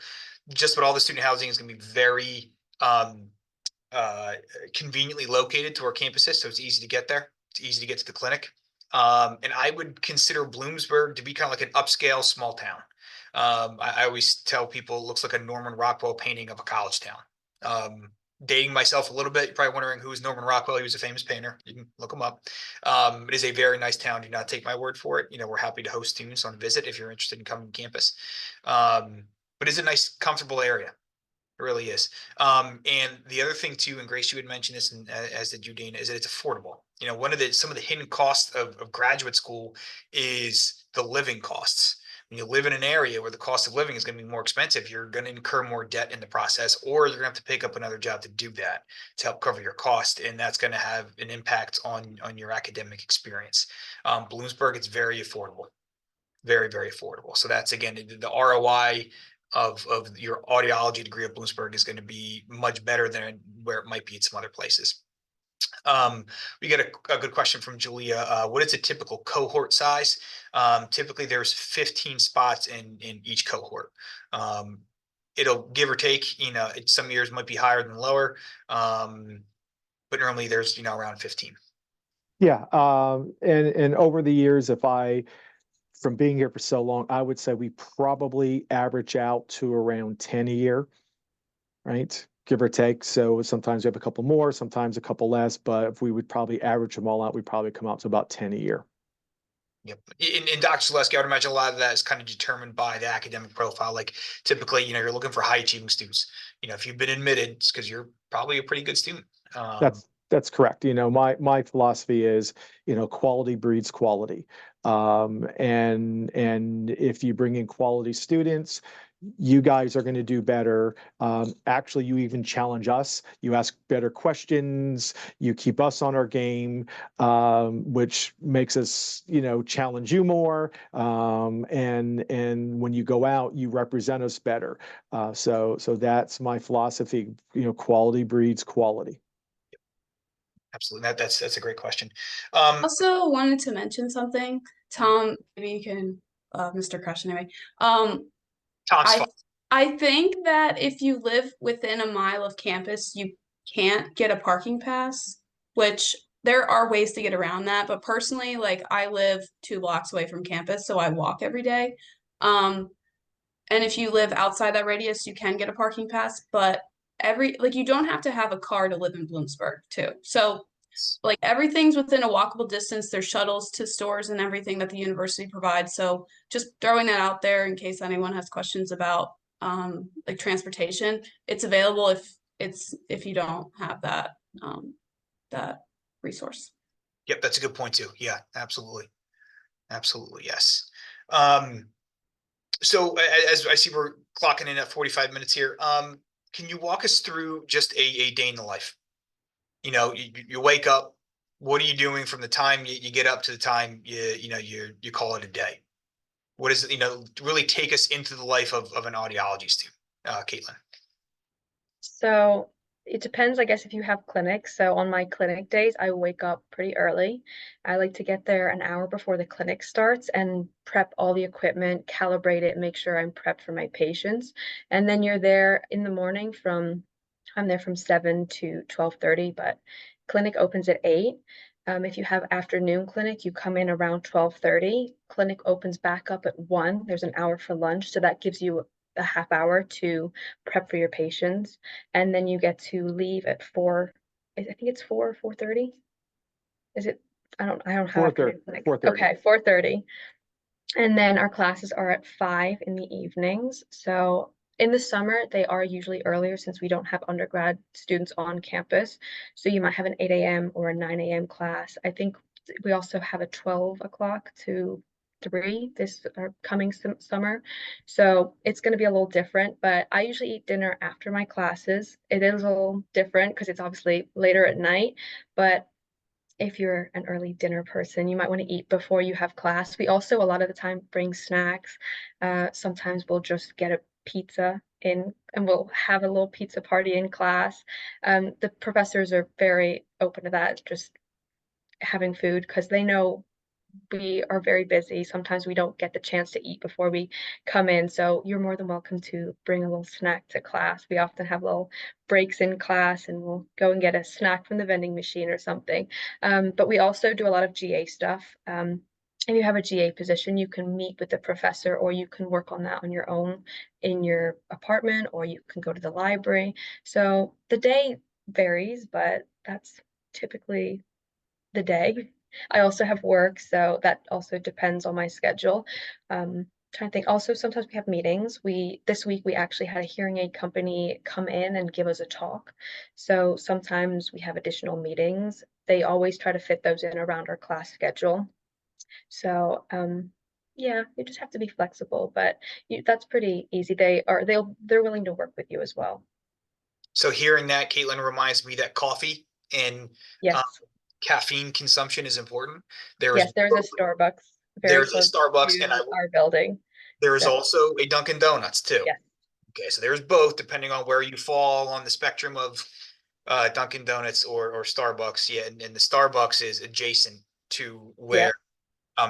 Just about all the student housing is going to be very conveniently located to our campuses, so it's easy to get there. It's easy to get to the clinic. And I would consider Bloomsburg to be kind of like an upscale small town. I always tell people it looks like a Norman Rockwell painting of a college town. Dating myself a little bit, you're probably wondering who's Norman Rockwell. He was a famous painter. You can look him up. It is a very nice town. Do not take my word for it. We're happy to host students on a visit if you're interested in coming to campus. But it's a nice, comfortable area. It really is. And the other thing too, and Grace, you had mentioned this, and as did you, Dana, is that it's affordable. Some of the hidden costs of graduate school is the living costs. When you live in an area where the cost of living is going to be more expensive, you're going to incur more debt in the process, or you're going to have to pick up another job to do that, to help cover your cost. And that's going to have an impact on your academic experience. Bloomsburg, it's very affordable, very, very affordable. So that's, again, the ROI of your audiology degree at Bloomsburg is going to be much better than where it might be at some other places. We got a good question from Julia. What is a typical cohort size? Typically there's 15 spots in each cohort. It'll give or take, some years might be higher than lower. But normally there's, around 15. Yeah. And over the years, from being here for so long, I would say we probably average out to around 10 a year, right? Give or take. So sometimes we have a couple more, sometimes a couple less, but if we would probably average them all out, we'd probably come out to about 10 a year. Yep. In Dr. Zaleski, I would imagine a lot of that is kind of determined by the academic profile. Like typically, you're looking for high achieving students. If you've been admitted, it's because you're probably a pretty good student. That's correct. You know, my philosophy is, you know, quality breeds quality. And if you bring in quality students, you guys are going to do better. Actually, you even challenge us. You ask better questions. You keep us on our game, which makes us, you know, challenge you more. And when you go out, you represent us better. So that's my philosophy. You know, quality breeds quality. Absolutely. That's a great question. Also wanted to mention something. Tom, maybe you can, Mr. Crush anyway. Tom's I fine. I think that if you live within a mile of campus, you can't get a parking pass, which there are ways to get around that. But personally, like I live 2 blocks away from campus, so I walk every day. Um, and if you live outside that radius, you can get a parking pass, but you don't have to have a car to live in Bloomsburg too. So like everything's within a walkable distance. There's shuttles to stores and everything that the university provides. So just throwing that out there in case anyone has questions about like transportation. It's available if you don't have that resource. Yep, that's a good point too. Yeah, absolutely. Absolutely, yes. So as I see we're clocking in at 45 minutes here, can you walk us through just a day in the life? You know, you wake up, what are you doing from the time you get up to the time you call it a day? What is it, really take us into the life of an audiology student, Caitlin? So it depends, I guess, if you have clinics. So on my clinic days, I wake up pretty early. I like to get there an hour before the clinic starts and prep all the equipment, calibrate it, make sure I'm prepped for my patients. And then you're there in the morning I'm there from 7 to 12:30, but clinic opens at 8. If you have afternoon clinic, you come in around 12:30. Clinic opens back up at 1. There's an hour for lunch, so that gives you a half hour to prep for your patients, and then you get to leave at 4. I think it's 4 or 4:30. Is it? I don't have 4:30. afternoon clinic. 4:30. Okay, 4:30. And then our classes are at 5 in the evenings. So in the summer, they are usually earlier since we don't have undergrad students on campus. So you might have an 8 a.m. or a 9 a.m. class. I think we also have a 12 o'clock to 3 this coming summer. So it's going to be a little different, but I usually eat dinner after my classes. It is a little different because it's obviously later at night, but if you're an early dinner person, you might want to eat before you have class. We also, a lot of the time, bring snacks. Sometimes we'll just get a pizza in and we'll have a little pizza party in class. The professors are very open to that, just having food because they know we are very busy. Sometimes we don't get the chance to eat before we come in. So you're more than welcome to bring a little snack to class. We often have little breaks in class and we'll go and get a snack from the vending machine or something. But we also do a lot of GA stuff. If you have a GA position, you can meet with the professor or you can work on that on your own in your apartment or you can go to the library. So the day varies, but that's typically the day. I also have work, so that also depends on my schedule. Trying to think. Also, sometimes we have meetings. This week we actually had a hearing aid company come in and give us a talk. So sometimes we have additional meetings. They always try to fit those in around our class schedule. So yeah, you just have to be flexible, but that's pretty easy. They're willing to work with you as well. So hearing that, Caitlin, reminds me that coffee and Yes. caffeine consumption is important. There is Yes, there's a Starbucks very there's a close Starbucks, and to our building. there is So also a Dunkin' Donuts too. yes. Okay, so there's both, depending on where you fall on the spectrum of Dunkin' Donuts or Starbucks. Yeah, and the Starbucks is adjacent to where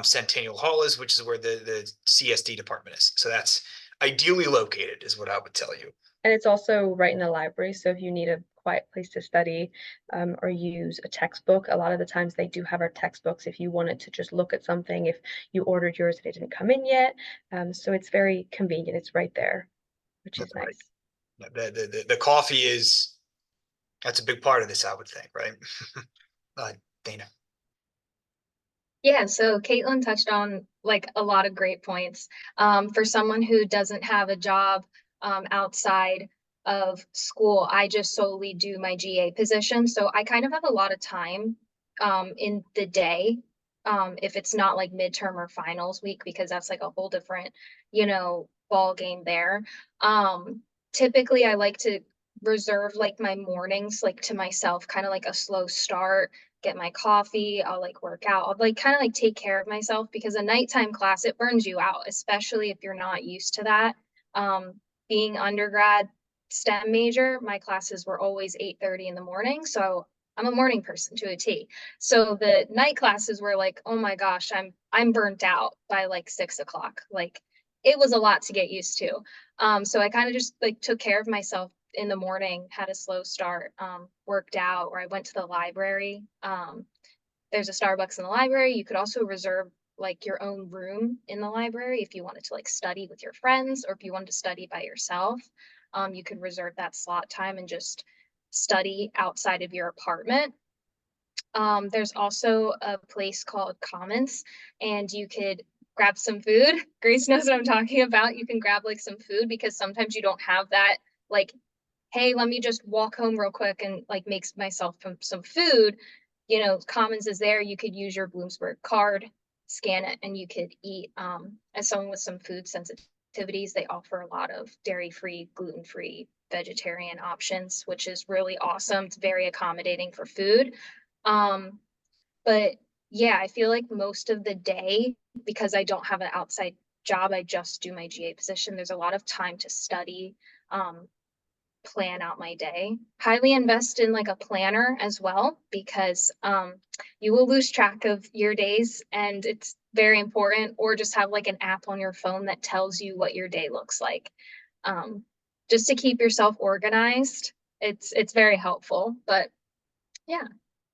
Centennial Hall is, which is where the CSD department is. So that's ideally located, is what I would tell you. And it's also right in the library. So if you need a quiet place to study or use a textbook, a lot of the times they do have our textbooks if you wanted to just look at something, if you ordered yours and it didn't come in yet. So it's very convenient. It's right there, which is That's nice. right. The coffee that's a big part of this, I would think, right? Dana. Yeah, so Caitlin touched on like a lot of great points. For someone who doesn't have a job outside of school, I just solely do my GA position. So I kind of have a lot of time in the day, if it's not like midterm or finals week, because that's like a whole different, ball game there. Typically I like to reserve like my mornings like to myself, kind of like a slow start, get my coffee, I'll like work out, I'll like kind of like take care of myself, because a nighttime class, it burns you out, especially if you're not used to that. Being undergrad STEM major, my classes were always 8:30 in the morning. So I'm a morning person to a T. So the night classes were like, oh my gosh, I'm burnt out by like 6 o'clock. Like it was a lot to get used to. So I kind of just like took care of myself in the morning, had a slow start, worked out, or I went to the library. There's a Starbucks in the library. You could also reserve like your own room in the library if you wanted to like study with your friends, or if you wanted to study by yourself. You could reserve that slot time and just study outside of your apartment. There's also a place called Commons, and you could grab some food. Grace knows what I'm talking about. You can grab like some food, because sometimes you don't have that, like, hey, let me just walk home real quick and like make myself some food. Commons is there. You could use your Bloomsburg card, scan it, and you could eat. As someone with some food sensitivities, they offer a lot of dairy-free, gluten-free, vegetarian options, which is really awesome. It's very accommodating for food. But yeah, I feel like most of the day, because I don't have an outside job, I just do my GA position. There's a lot of time to study, plan out my day. Highly invest in like a planner as well, because you will lose track of your days, and it's very important. Or just have like an app on your phone that tells you what your day looks like, just to keep yourself organized. It's very helpful. But yeah.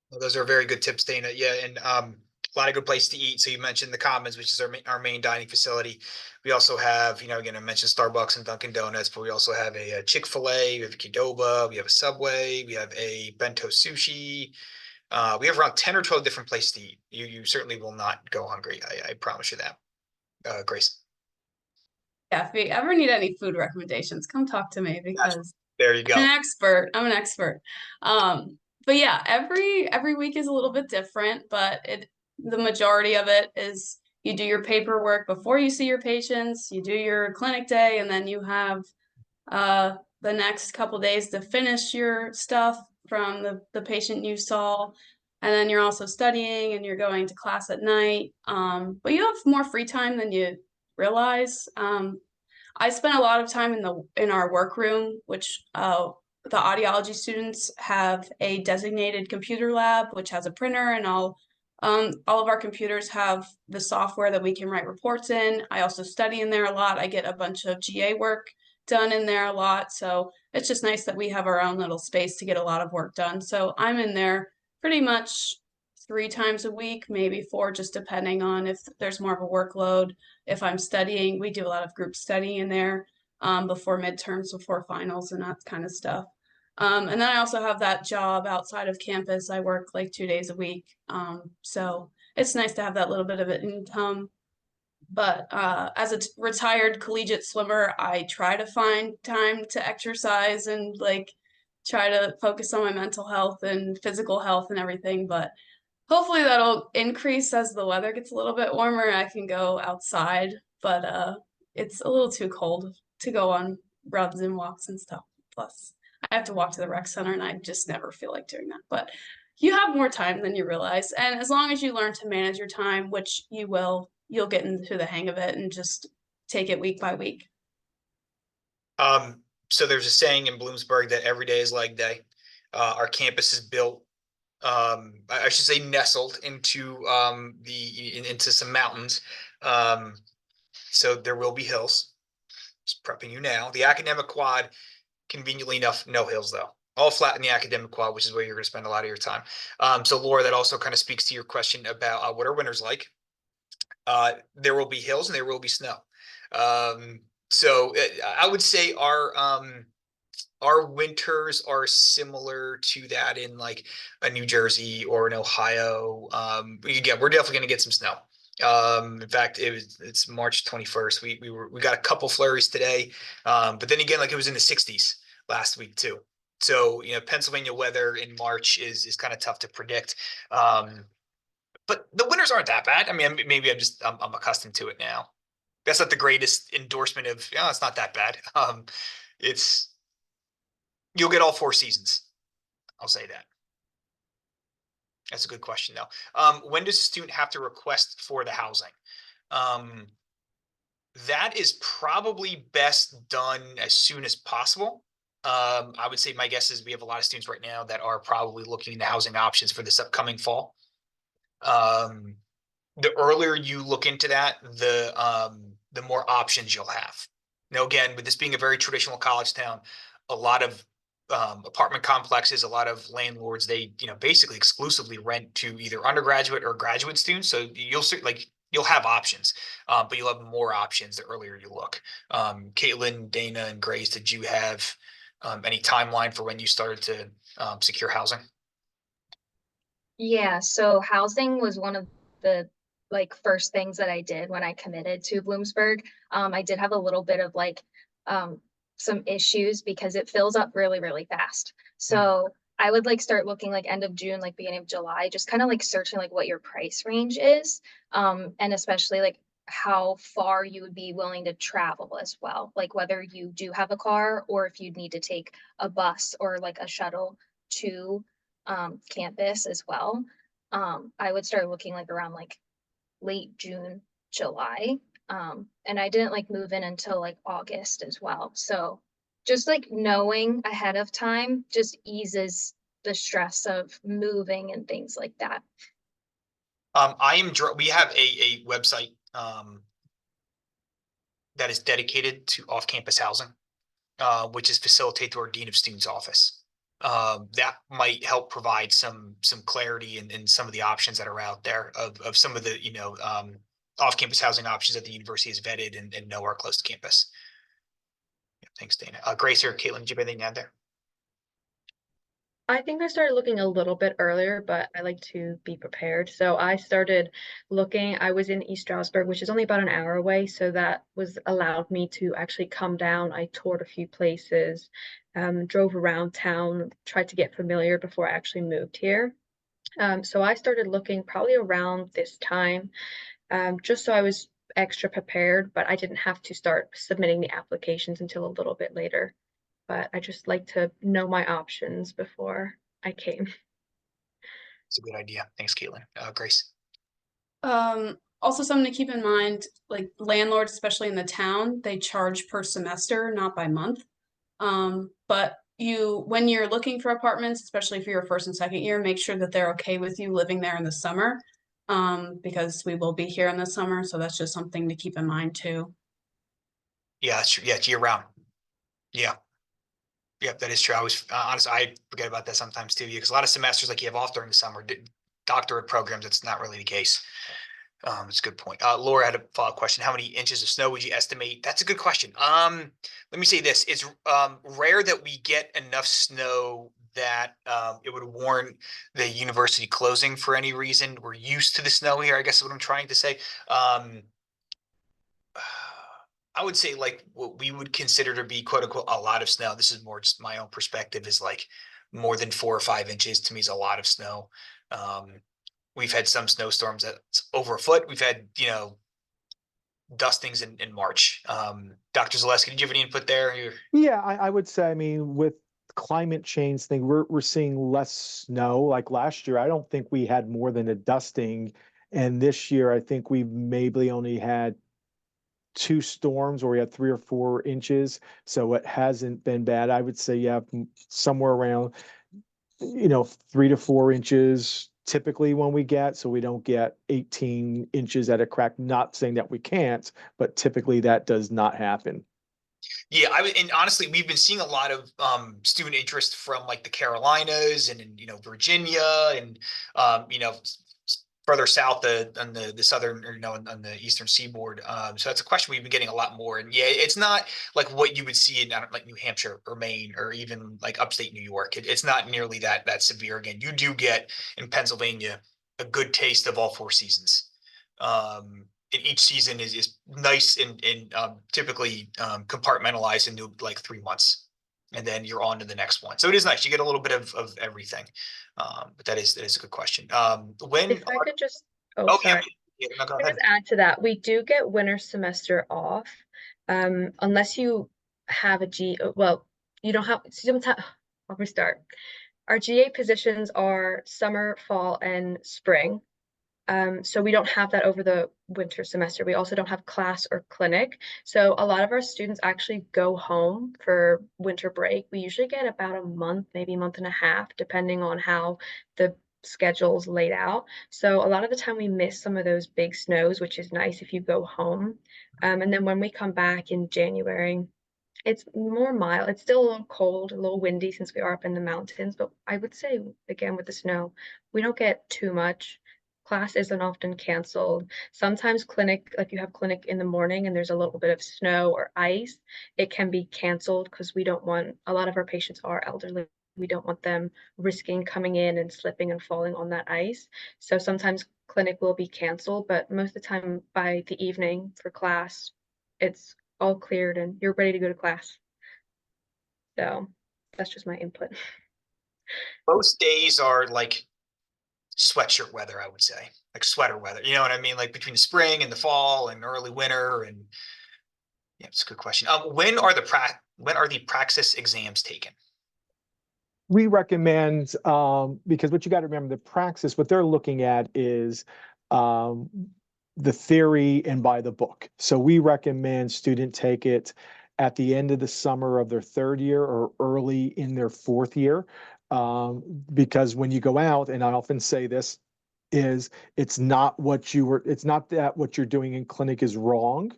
Well, those are very good tips, Dana. Yeah, and a lot of good places to eat. So you mentioned the Commons, which is our main dining facility. We also have, again, I mentioned Starbucks and Dunkin' Donuts, but we also have a Chick-fil-A, we have a Qdoba, we have a Subway, we have a Bento Sushi. We have around 10 or 12 different places to eat. You certainly will not go hungry. I promise you that. Grace. Yeah, if you ever need any food recommendations, come talk to me, because there you go. I'm an expert. But yeah, every week is a little bit different, but the majority of it is you do your paperwork before you see your patients, you do your clinic day, and then you have the next couple days to finish your stuff from the patient you saw. And then you're also studying, and you're going to class at night. But you have more free time than you realize. I spent a lot of time in our workroom, which the audiology students have a designated computer lab, which has a printer, and all of our computers have the software that we can write reports in. I also study in there a lot. I get a bunch of GA work done in there a lot. So it's just nice that we have our own little space to get a lot of work done. So I'm in there pretty much 3 times a week, maybe 4, just depending on if there's more of a workload. If I'm studying, we do a lot of group studying in there before midterms, before finals, and that kind of stuff. And then I also have that job outside of campus. I work like 2 days a week. So it's nice to have that little bit of an income. But as a retired collegiate swimmer, I try to find time to exercise and like try to focus on my mental health and physical health and everything. But hopefully that'll increase as the weather gets a little bit warmer and I can go outside. But it's a little too cold to go on runs and walks and stuff. Plus, I have to walk to the rec center, and I just never feel like doing that. But you have more time than you realize. And as long as you learn to manage your time, which you will, you'll get into the hang of it and just take it week by week. So there's a saying in Bloomsburg that every day is leg day. Our campus is built, I should say nestled into into some mountains. So there will be hills. Just prepping you now. The academic quad, conveniently enough, no hills though. All flat in the academic quad, which is where you're going to spend a lot of your time. So Laura, that also kind of speaks to your question about what are winters like. There will be hills and there will be snow. So I would say our winters are similar to that in like a New Jersey or an Ohio. Again, we're definitely going to get some snow. In fact, it's March 21st. We got a couple flurries today, but then again, like it was in the 60s last week too. So, Pennsylvania weather in March is kind of tough to predict. But the winters aren't that bad. I mean, maybe I'm accustomed to it now. That's not the greatest endorsement of, it's not that bad. You'll get all 4 seasons. I'll say that. That's a good question though. When does a student have to request for the housing? That is probably best done as soon as possible. I would say my guess is we have a lot of students right now that are probably looking into housing options for this upcoming fall. The earlier you look into that, the more options you'll have. Now, again, with this being a very traditional college town, a lot of apartment complexes, a lot of landlords, they basically exclusively rent to either undergraduate or graduate students. So you'll have options, but you'll have more options the earlier you look. Caitlin, Dana, and Grace, did you have any timeline for when you started to secure housing? Yeah, so housing was one of the first things that I did when I committed to Bloomsburg. I did have a little bit of some issues because it fills up really, really fast. So I would start looking end of June, beginning of July, just kind of searching what your price range is. And especially how far you would be willing to travel as well. Whether you do have a car or if you'd need to take a bus or a shuttle to campus as well. I would start looking around late June, July. And I didn't move in until August as well. So just knowing ahead of time just eases the stress of moving and things like that. We have a website that is dedicated to off-campus housing, which is facilitated through our Dean of Students office. That might help provide some clarity in some of the options that are out there of some of the off-campus housing options that the university has vetted and know are close to campus. Yeah, thanks, Dana. Grace or Caitlin, did you have anything to add there? I think I started looking a little bit earlier, but I like to be prepared. So I started looking, I was in East Stroudsburg, which is only about an hour away. So that was allowed me to actually come down. I toured a few places, drove around town, tried to get familiar before I actually moved here. So I started looking probably around this time, just so I was extra prepared, but I didn't have to start submitting the applications until a little bit later. But I just like to know my options before I came. It's a good idea. Thanks, Caitlin. Grace. Also something to keep in mind, landlords, especially in the town, they charge per semester, not by month. But when you're looking for apartments, especially for your first and second year, make sure that they're okay with you living there in the summer, because we will be here in the summer. So that's just something to keep in mind too. Yeah, it's true. Yeah, it's year round. Yeah. Yep, that is true. I was honestly, I forget about that sometimes too, because a lot of semesters you have off during the summer. Doctorate programs, it's not really the case. It's a good point. Laura had a follow-up question. How many inches of snow would you estimate? That's a good question. Let me say this. It's rare that we get enough snow that it would warrant the university closing for any reason. We're used to the snow here, I guess is what I'm trying to say. I would say what we would consider to be quote unquote a lot of snow. This is more just my own perspective, is more than 4 or 5 inches to me is a lot of snow. We've had some snowstorms that's over a foot. We've had, dustings in March. Dr. Zaleski, did you have any input there? Yeah, I would say, I mean, with climate change thing, we're seeing less snow. Like last year, I don't think we had more than a dusting. And this year, I think we've maybe only had 2 storms where we had 3 or 4 inches. So it hasn't been bad. I would say, yeah, somewhere around, 3 to 4 inches typically when we get, so we don't get 18 inches at a crack. Not saying that we can't, but typically that does not happen. Yeah, and honestly, we've been seeing a lot of student interest from the Carolinas and Virginia and further south on the southern or on the eastern seaboard. So that's a question we've been getting a lot more. And yeah, it's not like what you would see in New Hampshire or Maine or even upstate New York. It's not nearly that severe. Again, you do get in Pennsylvania a good taste of all 4 seasons. And each season is nice and typically compartmentalized into 3 months. and then you're on to the next one. So it is nice. You get a little bit of everything. But that is a good question. If I could just, oh, sorry. yeah, no, go Can I ahead. just add to that? We do get winter semester off, unless you have a well, you don't have, sometimes, I'll restart. Our GA positions are summer, fall, and spring. So we don't have that over the winter semester. We also don't have class or clinic. So a lot of our students actually go home for winter break. We usually get about a month, maybe a month and a half, depending on how the schedule's laid out. So a lot of the time we miss some of those big snows, which is nice if you go home. And then when we come back in January, it's more mild. It's still a little cold, a little windy since we are up in the mountains, but I would say, again, with the snow, we don't get too much. Class isn't often canceled. Sometimes clinic, like you have clinic in the morning and there's a little bit of snow or ice, it can be canceled because we don't want, a lot of our patients are elderly. We don't want them risking coming in and slipping and falling on that ice. So sometimes clinic will be canceled, but most of the time by the evening for class, it's all cleared and you're ready to go to class. So that's just my input. Most days are like sweatshirt weather, I would say, like sweater weather. You know what I mean? Like between the spring and the fall and early winter. And yeah, it's a good question. When are the praxis exams taken? We recommend, because what you got to remember, the praxis, what they're looking at is the theory and by the book. So we recommend student take it at the end of the summer of their third year or early in their fourth year. Because when you go out, and I often say this, it's not that what you're doing in clinic is wrong.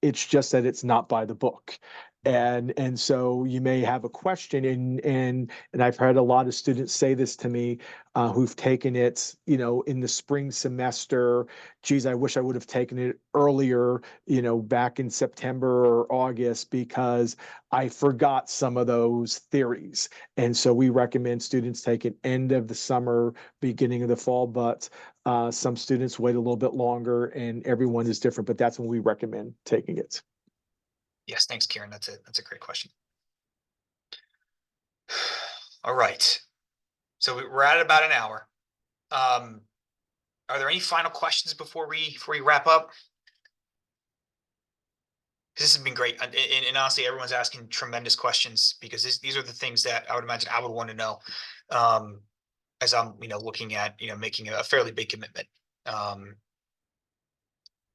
It's just that it's not by the book. And so you may have a question, and I've heard a lot of students say this to me, who've taken it, in the spring semester. Geez, I wish I would have taken it earlier, back in September or August, because I forgot some of those theories. And so we recommend students take it end of the summer, beginning of the fall, but some students wait a little bit longer, and everyone is different, but that's when we recommend taking it. Yes, thanks, Kieran. That's a great question. All right. So we're at about an hour. Are there any final questions before we wrap up? This has been great, and honestly, everyone's asking tremendous questions because these are the things that I would imagine I would want to know, as I'm looking at making a fairly big commitment.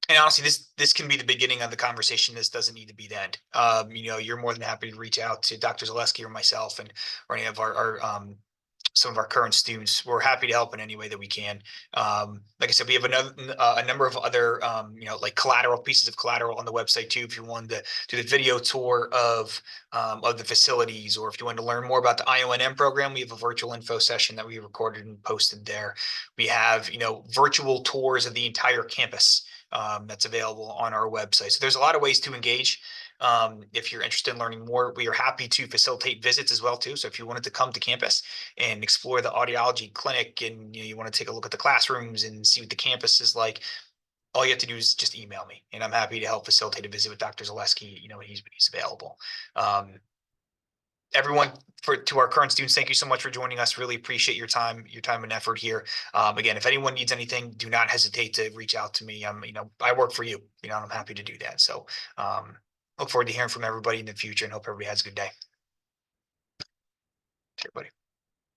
And honestly, this can be the beginning of the conversation. This doesn't need to be the end. You're more than happy to reach out to Dr. Zaleski or myself, or any of our some of our current students. We're happy to help in any way that we can. Like I said, we have a number of other like pieces of collateral on the website too. If you wanted to do the video tour of the facilities, or if you want to learn more about the IONM program, we have a virtual info session that we recorded and posted there. We have virtual tours of the entire campus. That's available on our website. So there's a lot of ways to engage. If you're interested in learning more, we are happy to facilitate visits as well too. So if you wanted to come to campus and explore the Audiology Clinic, and you want to take a look at the classrooms and see what the campus is like, all you have to do is just email me, and I'm happy to help facilitate a visit with Dr. Zaleski. When he's available. Everyone, to our current students, thank you so much for joining us. Really appreciate your time and effort here. Again, if anyone needs anything, do not hesitate to reach out to me. I work for you, and I'm happy to do that. So, look forward to hearing from everybody in the future, and hope everybody has a good day. Everybody.